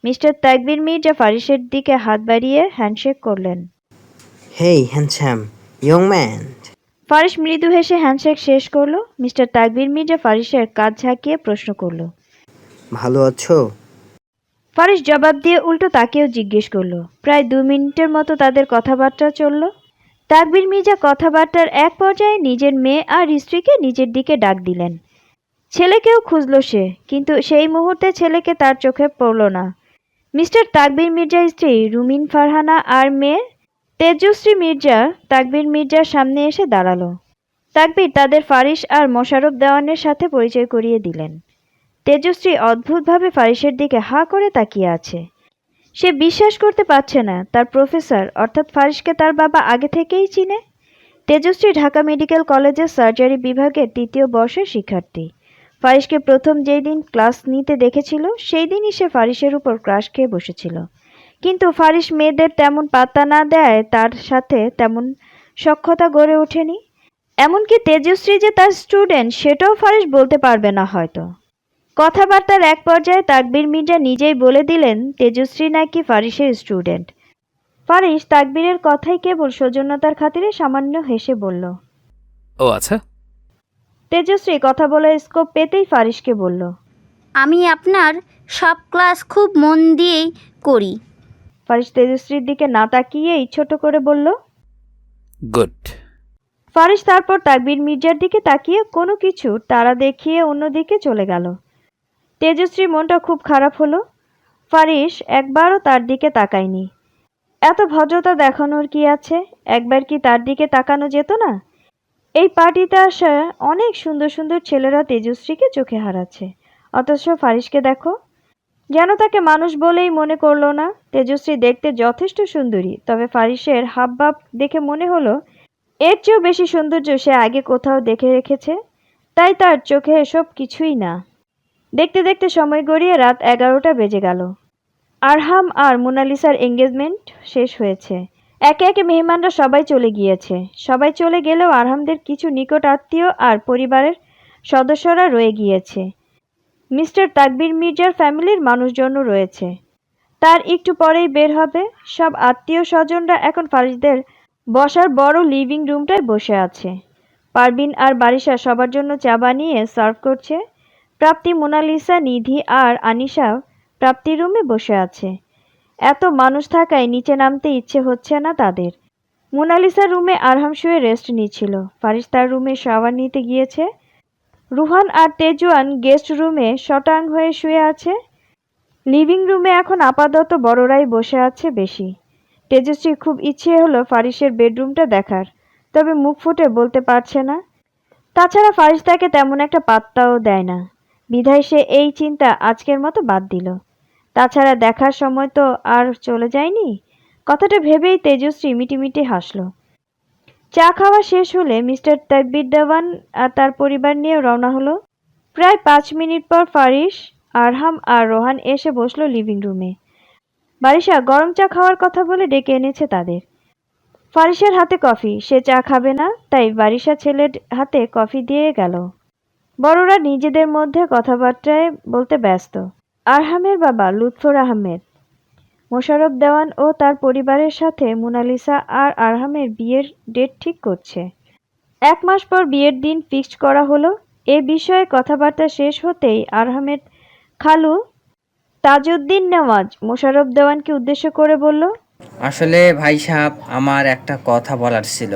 মিস্টার তাকবীর মির্জা ফারিসের দিকে হাত বাড়িয়ে হ্যান্ডশেক করলেন। Hey, handsome young man. Faris মৃদু হেসে হ্যান্ডশেক শেষ করলো। মিস্টার তাকবীর মির্জা ফারিসের কাঁধ ঝাঁকিয়ে প্রশ্ন করলো, ভালো আছো? ফারিস জবাব দিয়ে উল্টো তাকেও জিজ্ঞেস করলো। প্রায় 2 মিনিটের মতো তাদের কথাবার্তা চলল। তাকবীর মির্জা কথাবার্তার এক পর্যায়ে নিজের মেয়ে আর স্ত্রীকে নিজের দিকে ডাক দিলেন। ছেলেকেও খুঁজল সে, কিন্তু সেই মুহূর্তে ছেলেকে তার চোখে পড়ল না। মিস্টার তাকবীর মির্জার স্ত্রী রুমিন ফারহানা আর মেয়ে তেজশ্রী মির্জা তাকবীর মির্জার সামনে এসে দাঁড়ালো। তাকবীর তাদের ফারিস আর মোশাররফ দেওয়ানের সাথে পরিচয় করিয়ে দিলেন। তেজশ্রী অদ্ভুতভাবে ফারিসের দিকে হাঁ করে তাকিয়ে আছে। সে বিশ্বাস করতে পারছে না তার প্রফেসর অর্থাৎ ফারিসকে তার বাবা আগে থেকেই চিনে। তেজশ্রী ঢাকা মেডিকেল কলেজের সার্জারি বিভাগের 3য় বর্ষের শিক্ষার্থী। ফারিসকে প্রথম যেই দিন ক্লাস নিতে দেখেছিল সেই দিনই সে ফারিসের উপর ক্রাশ খেয়ে বসেছিল। কিন্তু ফারিস মেয়েদের তেমন পাত্তা না দেয় তার সাথে তেমন সখ্যতা গড়ে ওঠেনি। এমনকি তেজশ্রী যে তার স্টুডেন্ট সেটাও ফারিস বলতে পারবে না হয়তো। কথাবার্তার এক পর্যায়ে তাকবীর মির্জা নিজেই বলে দিলেন তেজশ্রী নাকি ফারিসের স্টুডেন্ট। ফারিস তাকবীরের কথাই কেবল সৌজন্যতার খাতিরে সামান্য হেসে বলল, ও আচ্ছা। তেজশ্রী কথা বলার স্কোপ পেতেই ফারিসকে বলল, আমি আপনার সব ক্লাস খুব মন দিয়েই করি। ফারিস তেজশ্রীর দিকে না তাকিয়েই ছোট করে বলল, গুড। ফারিস তারপর তাকবীর মির্জার দিকে তাকিয়ে কোনো কিছু তারা দেখিয়ে অন্যদিকে চলে গেল। তেজশ্রীর মনটা খুব খারাপ হলো। ফারিস একবারও তার দিকে তাকায়নি। এত ভদ্রতা দেখানোর কি আছে? একবার কি তার দিকে তাকানো যেত না? এই পার্টিতে আসা অনেক সুন্দর সুন্দর ছেলেরা তেজশ্রীকে চোখে হারাচ্ছে, অথচ ফারিসকে দেখো, যেন তাকে মানুষ বলেই মনে করলো না। তেজশ্রী দেখতে যথেষ্ট সুন্দরী, তবে ফারিসের হাবভাব দেখে মনে হলো এর চেয়েও বেশি সৌন্দর্য সে আগে কোথাও দেখে রেখেছে, তাই তার চোখে এসব কিছুই না। দেখতে দেখতে সময় গড়িয়ে রাত 11টা বেজে গেল। আরহাম আর মোনালিসার এঙ্গেজমেন্ট শেষ হয়েছে। একে একে মেহমানরা সবাই চলে গিয়েছে। সবাই চলে গেলেও আরহামদের কিছু নিকট আত্মীয় আর পরিবারের সদস্যরা রয়ে গিয়েছে। মিস্টার তাকবীর মির্জার ফ্যামিলির মানুষজনও রয়েছে। তার একটু পরেই বের হবে। সব আত্মীয় স্বজনরা এখন ফারিসদের বসার বড় লিভিং রুমটায় বসে আছে। পারভিন আর বারিশা সবার জন্য চা বানিয়ে সার্ভ করছে। প্রাপ্তি, মোনালিসা, নিধি আর আনিশা প্রাপ্তির রুমে বসে আছে। এত মানুষ থাকায় নিচে নামতে ইচ্ছে হচ্ছে না তাদের। মোনালিসার রুমে আরহাম শুয়ে রেস্ট নিচ্ছিল। ফারিস তার রুমে শাওয়ার নিতে গিয়েছে। রুহান আর তেজওয়ান গেস্ট রুমে শটাং হয়ে শুয়ে আছে। লিভিং রুমে এখন আপাতত বড়রাই বসে আছে বেশি। তেজশ্রী খুব ইচ্ছে হলো ফারিসের বেডরুমটা দেখার, তবে মুখ ফুটে বলতে পারছে না। তাছাড়া ফারিস তাকে তেমন একটা পাত্তাও দেয় না, বিধায় সে এই চিন্তা আজকের মতো বাদ দিল। তাছাড়া দেখার সময় তো আর চলে যায়নি। কথাটা ভেবেই তেজশ্রী মিটিমিটি হাসল। চা খাওয়া শেষ হলে মিস্টার তাকবীর দেওয়ান আর তার পরিবার নিয়ে রওনা হলো। প্রায় 5 মিনিট পর ফারিস, আরহাম আর রোহান এসে বসলো লিভিং রুমে। বারিশা গরম চা খাওয়ার কথা বলে ডেকে এনেছে তাদের। ফারিসের হাতে কফি, সে চা খাবে না, তাই বারিশা ছেলের হাতে কফি দিয়ে গেল। বড়রা নিজেদের মধ্যে কথাবার্তায় বলতে ব্যস্ত। আরহামের বাবা লুৎফর আহমেদ মোশাররফ দেওয়ান ও তার পরিবারের সাথে মোনালিসা আর আরহামের বিয়ের ডেট ঠিক করছে। 1 মাস পর বিয়ের দিন ফিক্সড করা হলো। এ বিষয়ে কথাবার্তা শেষ হতেই আরহামের খালু তাজউদ্দিন নেওয়াজ মোশাররফ দেওয়ানকে উদ্দেশ্য করে বলল, আসলে ভাই সাহেব, আমার একটা কথা বলার ছিল।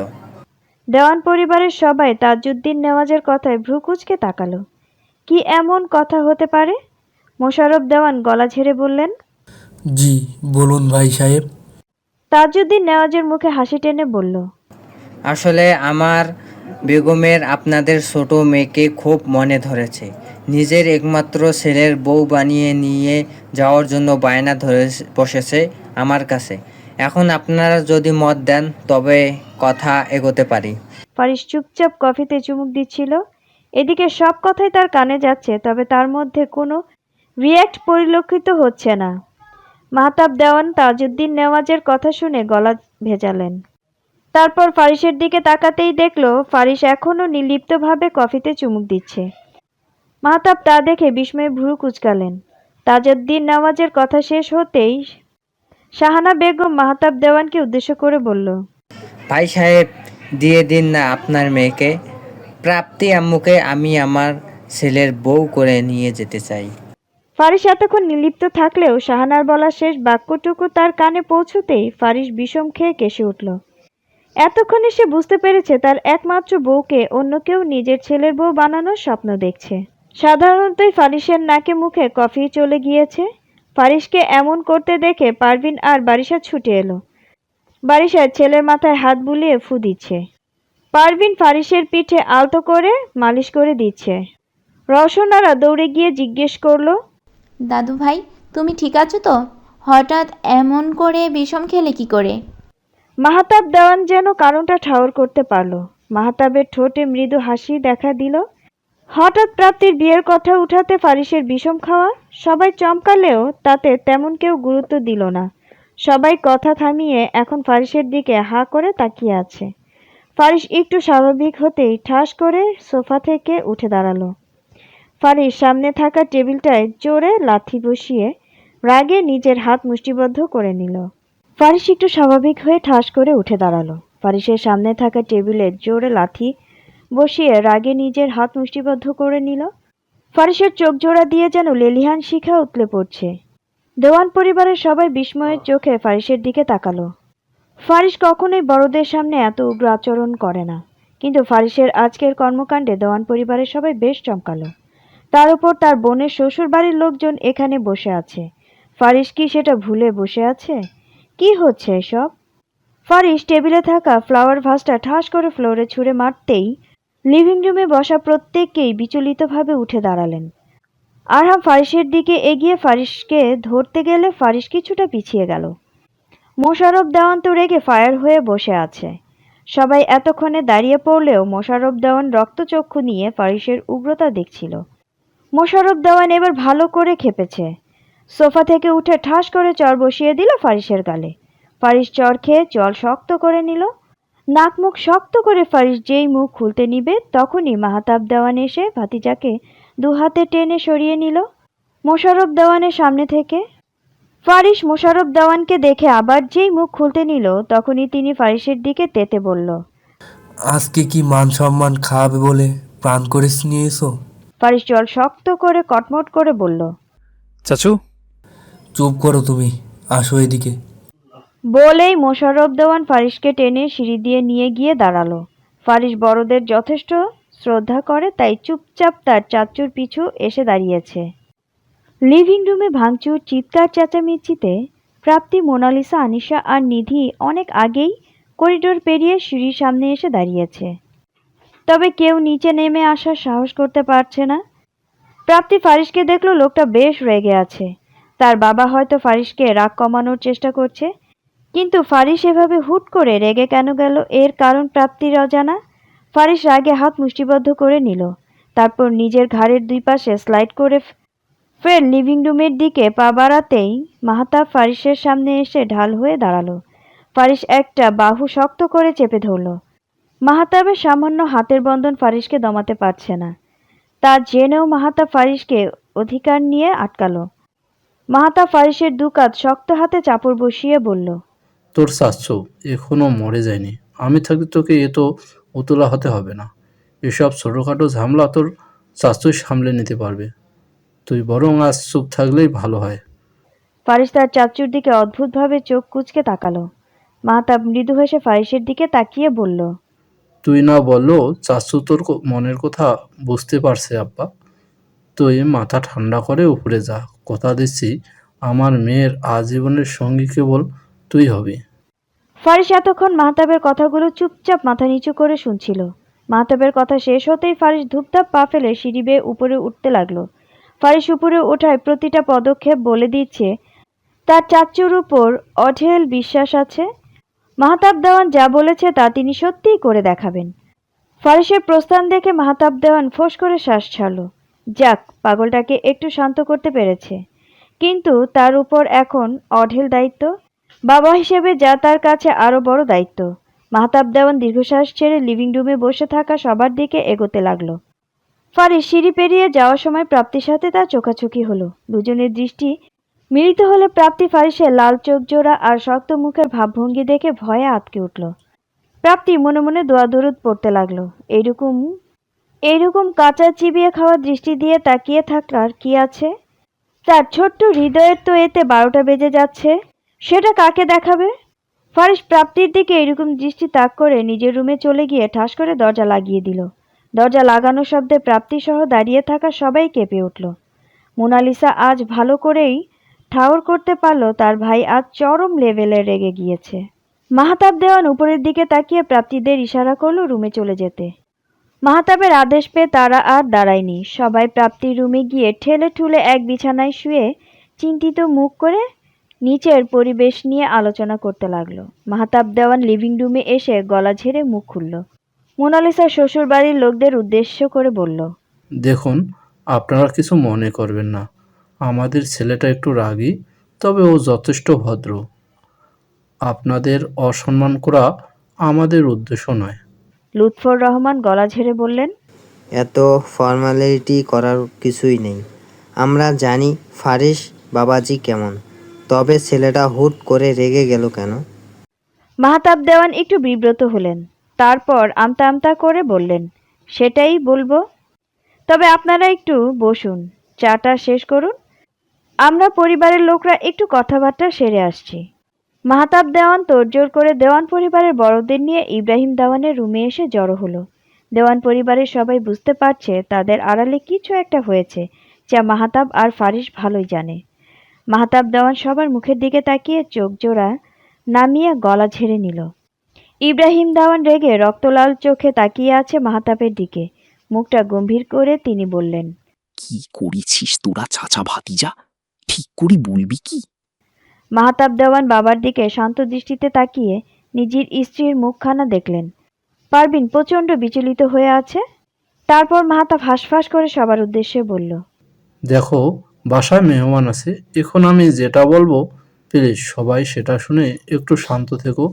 দেওয়ান পরিবারের সবাই তাজউদ্দিন নেওয়াজের কথায় ভ্রু কুঁচকে তাকালো। কি এমন কথা হতে পারে? মোশাররফ দেওয়ান গলা ঝেড়ে বললেন, জি বলুন ভাই সাহেব। তাজউদ্দিন নেওয়াজের মুখে হাসি টেনে বলল, আসলে আমার বেগমের আপনাদের ছোট মেয়েকে খুব মনে ধরেছে। নিজের একমাত্র ছেলের বউ বানিয়ে নিয়ে যাওয়ার জন্য বায়না ধরে বসেছে আমার কাছে। এখন আপনারা যদি মত দেন তবে কথা এগোতে পারি। ফারিস চুপচাপ কফিতে চুমুক দিচ্ছিল। এদিকে সব কথাই তার কানে যাচ্ছে, তবে তার মধ্যে কোনো রিয়্যাক্ট পরিলক্ষিত হচ্ছে না। মাহতাব দেওয়ান তাজউদ্দিন নেওয়াজের কথা শুনে গলা ভেজালেন। তারপর ফারিসের দিকে তাকাতেই দেখলো ফারিস এখনও নির্লিপ্তভাবে কফিতে চুমুক দিচ্ছে। মাহতাব তা দেখে বিস্ময়ে ভ্রু কুঁচকালেন। তাজউদ্দিন নেওয়াজের কথা শেষ হতেই শাহানা বেগম মাহতাব দেওয়ানকে উদ্দেশ্য করে বলল, ভাই সাহেব, দিয়ে দিন না আপনার মেয়েকে। প্রাপ্তি আম্মুকে আমি আমার ছেলের বউ করে নিয়ে যেতে চাই। ফারিস এতক্ষণ নির্লিপ্ত থাকলেও শাহানার বলা শেষ বাক্যটুকু তার কানে পৌঁছতেই ফারিস বিষম খেয়ে কেসে উঠল। এতক্ষণে সে বুঝতে পেরেছে তার একমাত্র বউকে অন্য কেউ নিজের ছেলের বউ বানানোর স্বপ্ন দেখছে। সাধারণতই ফারিসের নাকে মুখে কফি চলে গিয়েছে। ফারিসকে এমন করতে দেখে পারভিন আর বারিশা ছুটে এলো। বারিশা ছেলের মাথায় হাত বুলিয়ে ফু দিচ্ছে। পারভিন ফারিসের পিঠে আলতো করে মালিশ করে দিচ্ছে। রওশনারা দৌড়ে গিয়ে জিজ্ঞেস করলো, দাদু ভাই, তুমি ঠিক আছো তো? হঠাৎ এমন করে বিষম খেলে কি করে? মাহতাব দেওয়ান যেন কারণটা ঠাউর করতে পারল। মাহতাবের ঠোঁটে মৃদু হাসি দেখা দিল। হঠাৎ প্রাপ্তির বিয়ের কথা উঠাতে ফারিসের বিষম খাওয়া, সবাই চমকালেও তাতে তেমন কেউ গুরুত্ব দিল না। সবাই কথা থামিয়ে এখন ফারিসের দিকে হাঁ করে তাকিয়ে আছে। ফারিস একটু স্বাভাবিক হতেই ঠাস করে সোফা থেকে উঠে দাঁড়ালো। ফারিস সামনে থাকা টেবিলটায় জোরে লাথি বসিয়ে রাগে নিজের হাত মুষ্টিবদ্ধ করে নিল। ফারিস একটু স্বাভাবিক হয়ে ঠাস করে উঠে দাঁড়ালো। ফারিসের সামনে থাকা টেবিলে জোরে লাথি বসিয়ে রাগে নিজের হাত মুষ্টিবদ্ধ করে নিল। ফারিসের চোখ জোড়া দিয়ে যেন লেলিহান শিখা উতলে পড়ছে। দেওয়ান পরিবারের সবাই বিস্ময়ের চোখে ফারিসের দিকে তাকালো। ফারিস কখনোই বড়দের সামনে এত উগ্র আচরণ করে না, কিন্তু ফারিসের আজকের কর্মকাণ্ডে দেওয়ান পরিবারের সবাই বেশ চমকালো। তার উপর তার বোনের শ্বশুর বাড়ির লোকজন এখানে বসে আছে। ফারিস কি সেটা ভুলে বসে আছে? কি হচ্ছে এসব? ফারিস টেবিলে থাকা ফ্লাওয়ার ভাসটা ঠাস করে ফ্লোরে ছুঁড়ে মারতেই লিভিং রুমে বসা প্রত্যেককেই বিচলিতভাবে উঠে দাঁড়ালেন। আরহাম ফারিসের দিকে এগিয়ে ফারিসকে ধরতে গেলে ফারিস কিছুটা পিছিয়ে গেল। মোশাররফ দেওয়ান তো রেগে ফায়ার হয়ে বসে আছে। সবাই এতক্ষণে দাঁড়িয়ে পড়লেও মোশাররফ দেওয়ান রক্তচক্ষু নিয়ে ফারিসের উগ্রতা দেখছিল। মোশাররফ দেওয়ান এবার ভালো করে খেপেছে। সোফা থেকে উঠে ঠাস করে চর বসিয়ে দিল ফারিসের গালে। ফারিস চর খেয়ে চল শক্ত করে নিল। নাক মুখ শক্ত করে ফারিস যেই মুখ খুলতে নিবে তখনই মাহতাব দেওয়ান এসে ভাতিজাকে দু হাতে টেনে সরিয়ে নিল মোশাররফ দেওয়ানের সামনে থেকে। ফারিস মোশাররফ দেওয়ানকে দেখে আবার যেই মুখ খুলতে নিল তখনই তিনি ফারিসের দিকে তেতে বলল, আজকে কি মান সম্মান খাওয়াবে বলে প্রাণ করে নিয়ে এসো? ফারিস চল শক্ত করে কটমট করে বলল, চাচু, চুপ করো তুমি, আসো এদিকে। বলেই মোশাররফ দেওয়ান ফারিসকে টেনে সিঁড়ি দিয়ে নিয়ে গিয়ে দাঁড়ালো। ফারিস বড়দের যথেষ্ট শ্রদ্ধা করে, তাই চুপচাপ তার চাচুর পিছু এসে দাঁড়িয়েছে। লিভিং রুমে ভাঙচুর, চিৎকার চেঁচামেচিতে প্রাপ্তি, মোনালিসা, আনিশা আর নিধি অনেক আগেই করিডোর পেরিয়ে সিঁড়ির সামনে এসে দাঁড়িয়েছে। তবে কেউ নিচে নেমে আসার সাহস করতে পারছে না। প্রাপ্তি ফারিসকে দেখলো লোকটা বেশ রেগে আছে। তার বাবা হয়তো ফারিসকে রাগ কমানোর চেষ্টা করছে, কিন্তু ফারিস এভাবে হুট করে রেগে কেন গেল এর কারণ প্রাপ্তির অজানা। ফারিস রাগে হাত মুষ্টিবদ্ধ করে নিল, তারপর নিজের ঘাড়ের দুই পাশে স্লাইড করে ফের লিভিং রুমের দিকে পা বাড়াতেই মাহতাব ফারিসের সামনে এসে ঢাল হয়ে দাঁড়ালো। ফারিস একটা বাহু শক্ত করে চেপে ধরল। মাহতাবের সামান্য হাতের বন্ধন ফারিসকে দমাতে পারছে না। তা জেনেও মাহতাব ফারিসকে অধিকার নিয়ে আটকালো। মাহতাব ফারিসের দু কাঁধ শক্ত হাতে চাপড় বসিয়ে বলল, তোর চাচ্ছু এখনো মরে যায়নি। আমি থাকতে তোকে এত উতলা হতে হবে না। এসব ছোটোখাটো ঝামেলা তোর চাচ্ছুই সামলে নিতে পারবে। তুই বরং আজ চুপ থাকলেই ভালো হয়। ফারিস তার চাচুর দিকে অদ্ভুতভাবে চোখ কুঁচকে তাকালো। মাহতাব মৃদু হেসে ফারিসের দিকে তাকিয়ে বলল, তুই না বললেও চাচ্ছু তোর মনের কথা বুঝতে পারছে আব্বা। তুই মাথা ঠান্ডা করে উপরে যা। কথা দিচ্ছি আমার মেয়ের আজীবনের সঙ্গী কেবল তুই হবি। ফারিস এতক্ষণ মাহতাবের কথাগুলো চুপচাপ মাথা নিচু করে শুনছিল। মাহতাবের কথা শেষ হতেই ফারিস ধূপধাপ পা ফেলে সিঁড়ি বেয়ে উপরে উঠতে লাগলো। ফারিস উপরে ওঠায় প্রতিটা পদক্ষেপ বলে দিচ্ছে তার চাচুর উপর অঢেল বিশ্বাস আছে। মাহতাব দেওয়ান যা বলেছে তা তিনি সত্যিই করে দেখাবেন। ফারিসের প্রস্থান দেখে মাহতাব দেওয়ান ফোঁস করে শ্বাস ছাড়ল। যাক, পাগলটাকে একটু শান্ত করতে পেরেছে। কিন্তু তার উপর এখন অঢেল দায়িত্ব। বাবা হিসেবে যা তার কাছে আরো বড় দায়িত্ব। মাহতাব দেওয়ান দীর্ঘশ্বাস ছেড়ে লিভিং রুমে বসে থাকা সবার দিকে এগোতে লাগলো। ফারিস সিঁড়ি পেরিয়ে যাওয়ার সময় প্রাপ্তির সাথে তার চোখাচোখি হলো। দুজনের দৃষ্টি মিলিত হলে প্রাপ্তি ফারিসের লাল চোখ জোড়া আর শক্ত মুখের ভাবভঙ্গি দেখে ভয়ে আটকে উঠল। প্রাপ্তি মনে মনে দোয়া দরুদ পড়তে লাগলো। এইরকম কাঁচা চিবিয়ে খাওয়া দৃষ্টি দিয়ে তাকিয়ে থাকার কি আছে? তার ছোট্ট হৃদয়ের তো এতে 12টা বেজে যাচ্ছে। সেটা কাকে দেখাবে? ফারিস প্রাপ্তির দিকে এরকম দৃষ্টি তাক করে নিজের রুমে চলে গিয়ে ঠাস করে দরজা লাগিয়ে দিল। দরজা লাগানোর শব্দে প্রাপ্তি সহ দাঁড়িয়ে থাকা সবাই কেঁপে উঠল। মোনালিসা আজ ভালো করেই ঠাউর করতে পারল তার ভাই আজ চরম লেভেলে রেগে গিয়েছে। মাহতাব দেওয়ান উপরের দিকে তাকিয়ে প্রাপ্তিদের ইশারা করলো রুমে চলে যেতে। মাহতাবের আদেশ পেয়ে তারা আর দাঁড়ায়নি। সবাই প্রাপ্তির রুমে গিয়ে ঠেলে ঠুলে এক বিছানায় শুয়ে চিন্তিত মুখ করে নিচের পরিবেশ নিয়ে আলোচনা করতে লাগলো। মাহতাব দেওয়ান লিভিং রুমে এসে গলা ঝেড়ে মুখ খুলল। মোনালিসা শ্বশুর বাড়ির লোকদের উদ্দেশ্য করে বলল, দেখুন, আপনারা কিছু মনে করবেন না। আমাদের ছেলেটা একটু রাগী, তবে ও যথেষ্ট ভদ্র। আপনাদের অসম্মান করা আমাদের উদ্দেশ্য নয়। লুৎফর রহমান গলা ঝেড়ে বললেন, এত ফর্মালিটি করার কিছুই নেই। আমরা জানি ফারিস বাবাজি কেমন, তবে ছেলেটা হুট করে রেগে গেল কেন? মাহতাব দেওয়ান একটু বিব্রত হলেন। তারপর আমতা আমতা করে বললেন, সেটাই বলবো। তবে আপনারা একটু বসুন, চাটা শেষ করুন, আমরা পরিবারের লোকরা একটু কথাবার্তা সেরে আসছি। মাহতাব দেওয়ান তোড়জোড় করে দেওয়ান পরিবারের বড়দের নিয়ে ইব্রাহিম দেওয়ানের রুমে এসে জড়ো হলো। দেওয়ান পরিবারের সবাই বুঝতে পারছে তাদের আড়ালে কিছু একটা হয়েছে, যা মাহতাব আর ফারিস ভালোই জানে। মাহতাব দেওয়ান সবার মুখের দিকে তাকিয়ে চোখ জোড়া নামিয়ে গলা ঝেড়ে নিল। ইব্রাহিম দেওয়ান রেগে রক্তলাল চোখে তাকিয়ে আছে মাহতাবের দিকে। মুখটা গম্ভীর করে তিনি বললেন, কি করেছিস তোরা চাচা ভাতিজা, ঠিক করে বলবি কি? মাহতাব দেওয়ান বাবার দিকে শান্ত দৃষ্টিতে তাকিয়ে নিজের স্ত্রীর মুখখানা দেখলেন। পারভিন প্রচণ্ড বিচলিত হয়ে আছে। তারপর মাহতাব হাঁসফাঁস করে সবার উদ্দেশ্যে বলল, দেখো, বাসায় মেহমান আছে, এখন আমি যেটা বলবো প্লিজ সবাই সেটা শুনে একটু শান্ত থেকো।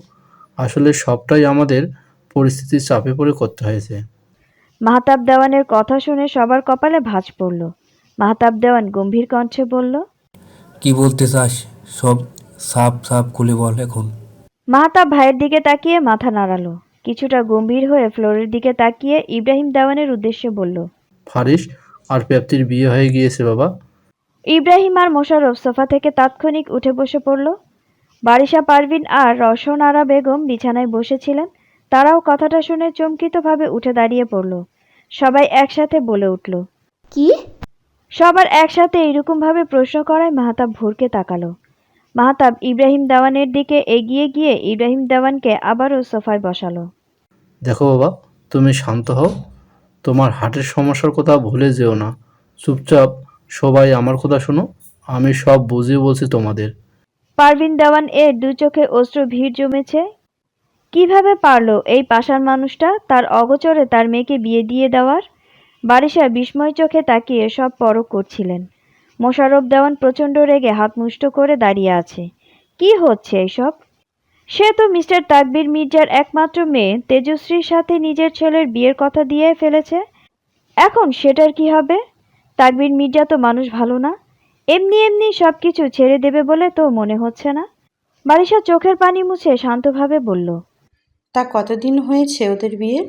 আসলে সবটাই আমাদের পরিস্থিতির চাপে পড়ে করতে হয়েছে। মাহতাব দেওয়ানের কথা শুনে সবার কপালে ভাঁজ পড়ল। মাহতাব দেওয়ান গম্ভীর কণ্ঠে বলল, কি বলতে চাস সব সাপ সাপ খুলে বল এখন। মাহতাব ভাইয়ের দিকে তাকিয়ে মাথা নাড়ালো। কিছুটা গম্ভীর হয়ে ফ্লোরের দিকে তাকিয়ে ইব্রাহিম দেওয়ানের উদ্দেশ্যে বলল, ফারিস আর প্রাপ্তির বিয়ে হয়ে গিয়েছে বাবা। ইব্রাহিম আর মোশাররফ সোফা থেকে তাৎক্ষণিক উঠে বসে পড়ল। বারিশা পারভিন আর রওশন আরা বেগম বিছানায় বসেছিলেন। তারাও কথাটা শুনে চমকিতভাবে উঠে দাঁড়িয়ে পড়ল। সবাই একসাথে বলে উঠল, কি? সবার একসাথে এইরকমভাবে প্রশ্ন করায় মাহতাব ভুরকে তাকালো। মাহতাব ইব্রাহিম দেওয়ানের দিকে এগিয়ে গিয়ে ইব্রাহিম দেওয়ানকে আবারও সোফায় বসালো। দেখো বাবা, তুমি শান্ত হও, তোমার হার্টের সমস্যার কথা ভুলে যেও না। চুপচাপ সবাই আমার কথা শোনো, আমি সব বুঝিয়ে বলছি তোমাদের। পারভিন দেওয়ান এর দু চোখে অশ্রু ভিড় জমেছে। কিভাবে পারলো এই পাষাণ মানুষটা তার অগোচরে তার মেয়েকে বিয়ে দিয়ে দেওয়ার? বারিশা বিস্ময় চোখে তাকিয়ে সব পরখ করছিলেন। মোশাররফ দেওয়ান প্রচণ্ড রেগে হাত মুষ্ট করে দাঁড়িয়ে আছে। কি হচ্ছে এসব? সে তো মিস্টার তাকবীর মির্জার একমাত্র মেয়ে তেজশ্রীর সাথে নিজের ছেলের বিয়ের কথা দিয়ে ফেলেছে। এখন সেটার কি হবে? তাকবীর মির্জা তো মানুষ ভালো না, এমনি এমনি সব কিছু ছেড়ে দেবে বলে তো মনে হচ্ছে না। বারিশা চোখের পানি মুছে শান্তভাবে বলল, তা কতদিন হয়েছে ওদের বিয়ে?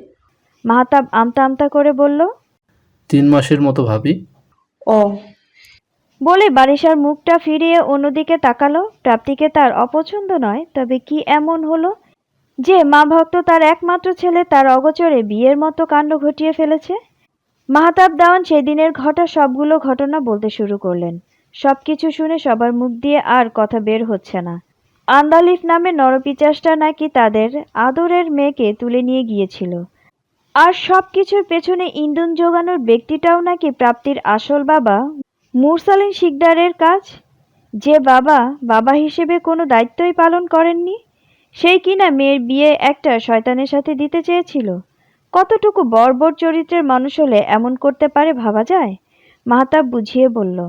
মাহতাব আমতা আমতা করে বলল, 3 মাসের মতো ভাবি। ও, বলে বারিশার মুখটা ফিরিয়ে অন্যদিকে তাকালো। প্রাপ্তিকে তার অপছন্দ নয়, তবে কি এমন হলো যে মা ভক্ত তার একমাত্র ছেলে তার অগোচরে বিয়ের মতো কাণ্ড ঘটিয়ে ফেলেছে? মাহতাব দেওয়ান সেদিনের ঘটা সবগুলো ঘটনা বলতে শুরু করলেন। সবকিছু শুনে সবার মুখ দিয়ে আর কথা বের হচ্ছে না। আন্দালিফ নামে নরপিচাসটা নাকি তাদের আদরের মেয়েকে তুলে নিয়ে গিয়েছিল, আর সবকিছুর পেছনে ইন্ধন জোগানোর ব্যক্তিটাও নাকি প্রাপ্তির আসল বাবা মুরসালিন শিকদারের কাজ, যে বাবা বাবা হিসেবে কোনো দায়িত্বই পালন করেননি, সেই কিনা মেয়ের বিয়ে একটা শয়তানের সাথে দিতে চেয়েছিল। কতটুকু বর্বর চরিত্রের মানুষ হলে এমন করতে পারে ভাবা যায়? মাহতাব বুঝিয়ে বলল,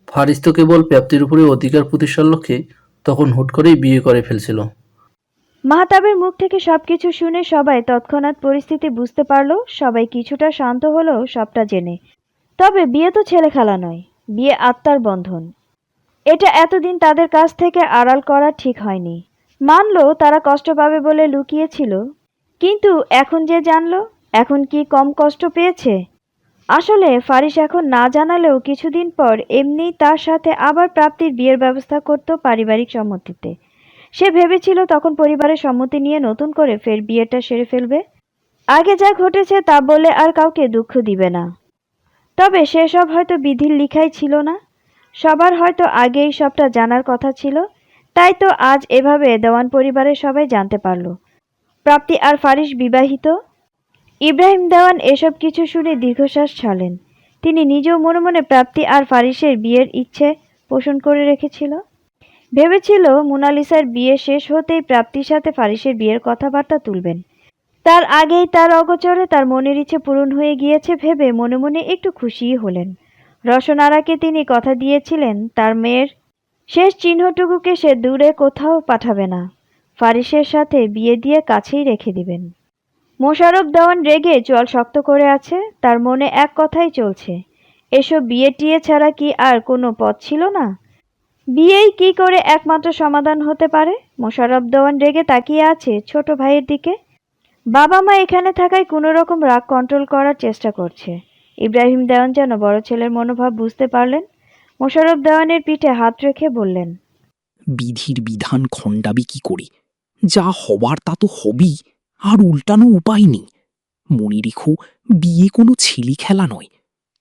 ফারিস তো কেবল প্রাপ্তির উপরে অধিকার প্রতিষ্ঠার লক্ষ্যে তখন হুট করেই বিয়ে করে ফেলছিল। মাহতাবের মুখ থেকে সবকিছু শুনে সবাই তৎক্ষণাৎ পরিস্থিতি বুঝতে পারলো। সবাই কিছুটা শান্ত হলো সবটা জেনে। তবে বিয়ে তো ছেলে খেলা নয়, বিয়ে আত্মার বন্ধন। এটা এতদিন তাদের কাছ থেকে আড়াল করা ঠিক হয়নি। মানলো তারা কষ্ট পাবে বলে লুকিয়েছিল, কিন্তু এখন যে জানলো, এখন কি কম কষ্ট পেয়েছে? আসলে ফারিস এখন না জানালেও কিছুদিন পর এমনি তার সাথে আবার প্রাপ্তির বিয়ের ব্যবস্থা করত পারিবারিক সম্মতিতে। সে ভেবেছিল তখন পরিবারের সম্মতি নিয়ে নতুন করে ফের বিয়েটা সেরে ফেলবে। আগে যা ঘটেছে তা বলে আর কাউকে দুঃখ দিবে না। তবে সেসব হয়তো বিধির লিখাই ছিল না। সবার হয়তো আগেই সবটা জানার কথা ছিল, তাই তো আজ এভাবে দেওয়ান পরিবারের সবাই জানতে পারল প্রাপ্তি আর ফারিস বিবাহিত। ইব্রাহিম দেওয়ান এসব কিছু শুনে দীর্ঘশ্বাস ছাড়লেন। তিনি নিজেও মনে মনে প্রাপ্তি আর ফারিসের বিয়ের ইচ্ছে পোষণ করে রেখেছিল। ভেবেছিল মোনালিসার বিয়ে শেষ হতেই প্রাপ্তির সাথে ফারিসের বিয়ের কথাবার্তা তুলবেন। তার আগেই তার অগোচরে তার মনের ইচ্ছে পূরণ হয়ে গিয়েছে ভেবে মনে মনে একটু খুশিই হলেন। রওশন আরাকে তিনি কথা দিয়েছিলেন তার মেয়ের শেষ চিহ্নটুকুকে সে দূরে কোথাও পাঠাবে না, ফারিসের সাথে বিয়ে দিয়ে কাছেই রেখে দিবেন। মোশাররফ দেওয়ান রেগে চোয়াল শক্ত করে আছে। তার মনে এক কথাই চলছে, এসব বিয়ে টিয়ে ছাড়া কি আর কোনো পথ ছিল না? বিয়েই কি করে একমাত্র সমাধান হতে পারে? মোশাররফ দেওয়ান রেগে তাকিয়ে আছে ছোট ভাইয়ের দিকে। বাবা মা এখানে থাকায় কোনো রকম রাগ কন্ট্রোল করার চেষ্টা করছে। ইব্রাহিম দেওয়ান যেন বড় ছেলের মনোভাব বুঝতে পারলেন। মোশাররফ দেওয়ানের পিঠে হাত রেখে বললেন, বিধির বিধান খণ্ডাবে কি করে? যা হবার তা তো হবেই, আর উল্টানো উপায় নেই। মনে রেখো, বিয়ে কোনো ছেলে খেলা নয়।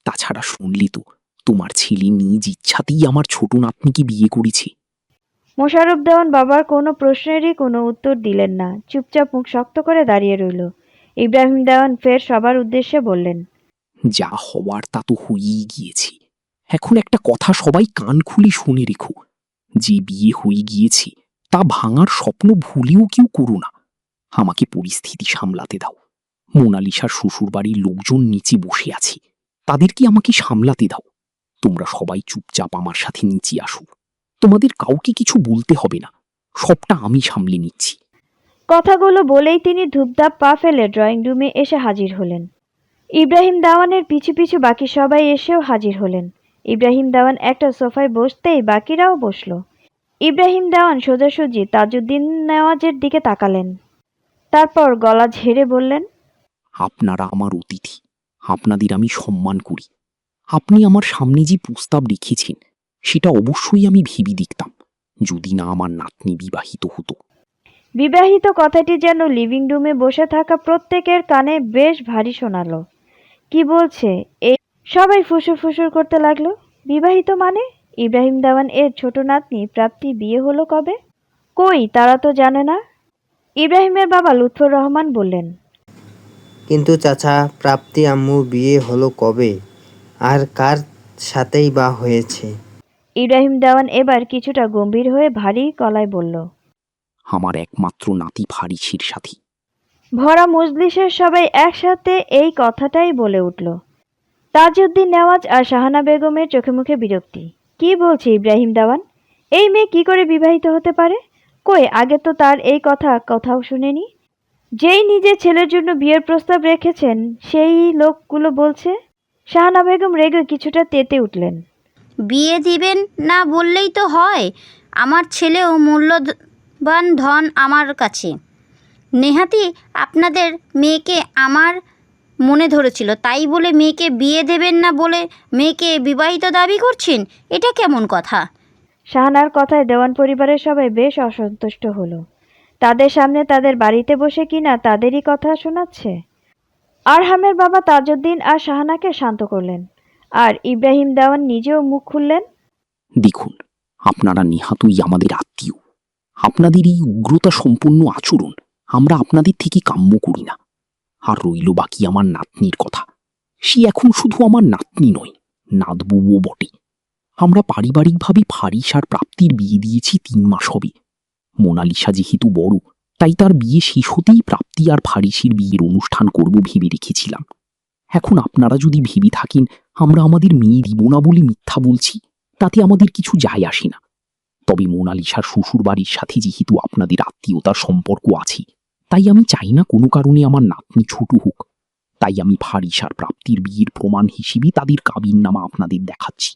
তাছাড়া শুনলে তো, তোমার ছেলে নিজ ইচ্ছাতেই আমার ছোট নাতনিকে বিয়ে করেছে। মোশাররফ দেওয়ান বাবার কোনো প্রশ্নেরই কোনো উত্তর দিলেন না, চুপচাপ মুখ শক্ত করে দাঁড়িয়ে রইল। ইব্রাহিম দেওয়ান ফের সবার উদ্দেশ্যে বললেন, যা হওয়ার তা তো হয়েই গিয়েছে। এখন একটা কথা সবাই কান খুলে শুনে রেখো, যে বিয়ে হয়ে গিয়েছে তা ভাঙার স্বপ্ন ভুলেও কেউ করো না। আমাকে পরিস্থিতি সামলাতে দাও। মোনালিসার শ্বশুরবাড়ির লোকজন নিচে বসে আছে, তাদেরকে আমাকে সামলাতে দাও। তোমরা সবাই চুপচাপ আমার সাথে নিচে আসো। তোমাদের কাউকে কিছু বলতে হবে না, সবটা আমি সামলে নিচ্ছি। কথাগুলো বলেই তিনি ধূপধাপ পা ফেলে ড্রয়িং রুমে এসে হাজির হলেন। ইব্রাহিম দেওয়ানের পিছু পিছু বাকি সবাই এসেও হাজির হলেন। ইব্রাহিম দেওয়ান একটা সোফায় বসতেই বাকিরাও বসল। ইব্রাহিম দেওয়ান সোজাসুজি তাজউদ্দিন নেওয়াজের দিকে তাকালেন, তারপর গলা ঝেড়ে বললেন, আপনারা আমার অতিথি, আপনাদের আমি সম্মান করি। আপনি আমার সামনে যে প্রস্তাব রেখেছেন সেটা অবশ্যই আমি ভেবে দেখতাম, যদি না আমার নাতনি বিবাহিত হতো। বিবাহিত কথাটি যেন লিভিং রুমে বসে থাকা প্রত্যেকের কানে বেশ ভারী শোনালো। কি বলছে এই? সবাই ফুসুর ফুসুর করতে লাগলো। বিবাহিত মানে? ইব্রাহিম দেওয়ান এর ছোট নাতনি প্রাপ্তি বিয়ে হলো কবে? কই, তারা তো জানে না। ইব্রাহিমের বাবা লুৎফর রহমান বললেন, কিন্তু চাচা, প্রাপ্তি আম্মু বিয়ে হলো কবে, আর কার সাথেই বা হয়েছে? ইব্রাহিম দেওয়ান এবার কিছুটা গম্ভীর হয়ে ভারী গলায় বলল, আমার একমাত্র নাতি ফারিসের সাথে। ভরা মজলিসের সবাই একসাথে এই কথাটাই বলে উঠল। তাজউদ্দিন নেওয়াজ আর শাহানা বেগমের চোখে মুখে বিরক্তি। কি বলছে ইব্রাহিম দেওয়ান? এই মেয়ে কি করে বিবাহিত হতে পারে? কই, আগে তো তার এই কথা কোথাও শুনেনি। যেই নিজের ছেলের জন্য বিয়ের প্রস্তাব রেখেছেন সেই লোকগুলো বলছে। শাহানা বেগম রেগে কিছুটা তেতে উঠলেন। বিয়ে দিবেন না বললেই তো হয়। আমার ছেলেও মূল্যবান ধন আমার কাছে। নেহাতি আপনাদের মেয়েকে আমার মনে ধরেছিল, তাই বলে মেয়েকে বিয়ে দেবেন না বলে মেয়েকে বিবাহিত দাবি করছেন? এটা কেমন কথা? শাহানার কথায় দেওয়ান পরিবারের সবাই বেশ অসন্তুষ্ট হলো। তাদের সামনে তাদের বাড়িতে বসে কিনা তাদেরই কথা শোনাচ্ছে। আরহামের বাবা তাজউদ্দিন আর শাহানাকে শান্ত করলেন, আর ইব্রাহিম দেওয়ান নিজেও মুখ খুললেন। দেখুন, আপনারা নেহাতই আমাদের আত্মীয়। আপনাদের এই উগ্রতা সম্পন্ন আচরণ আমরা আপনাদের থেকে কাম্য করি না। আর রইল বাকি আমার নাতনির কথা। সে এখন শুধু আমার নাতনি নয়, নাতবুও বটে। আমরা পারিবারিকভাবে ফারিস আর প্রাপ্তির বিয়ে দিয়েছি 3 মাস হবে। মোনালিসা যেহেতু বড়, তাই তার বিয়ে শেষ হতেই প্রাপ্তি আর ফারিসের বিয়ের অনুষ্ঠান করব ভেবে রেখেছিলাম। এখন আপনারা যদি ভেবে থাকেন আমরা আমাদের মেয়ে দিব না বলে মিথ্যা বলছি, তাতে আমাদের কিছু যায় আসে না। তবে মোনালিসার শ্বশুরবাড়ির সাথে যেহেতু আপনাদের আত্মীয়তার সম্পর্ক আছে, তাই আমি চাই না কোনো কারণে আমার নাতনি ছোট হোক। তাই আমি ফারিস আর প্রাপ্তির বিয়ের প্রমাণ হিসেবে তাদের কাবিননামা আপনাদের দেখাচ্ছি।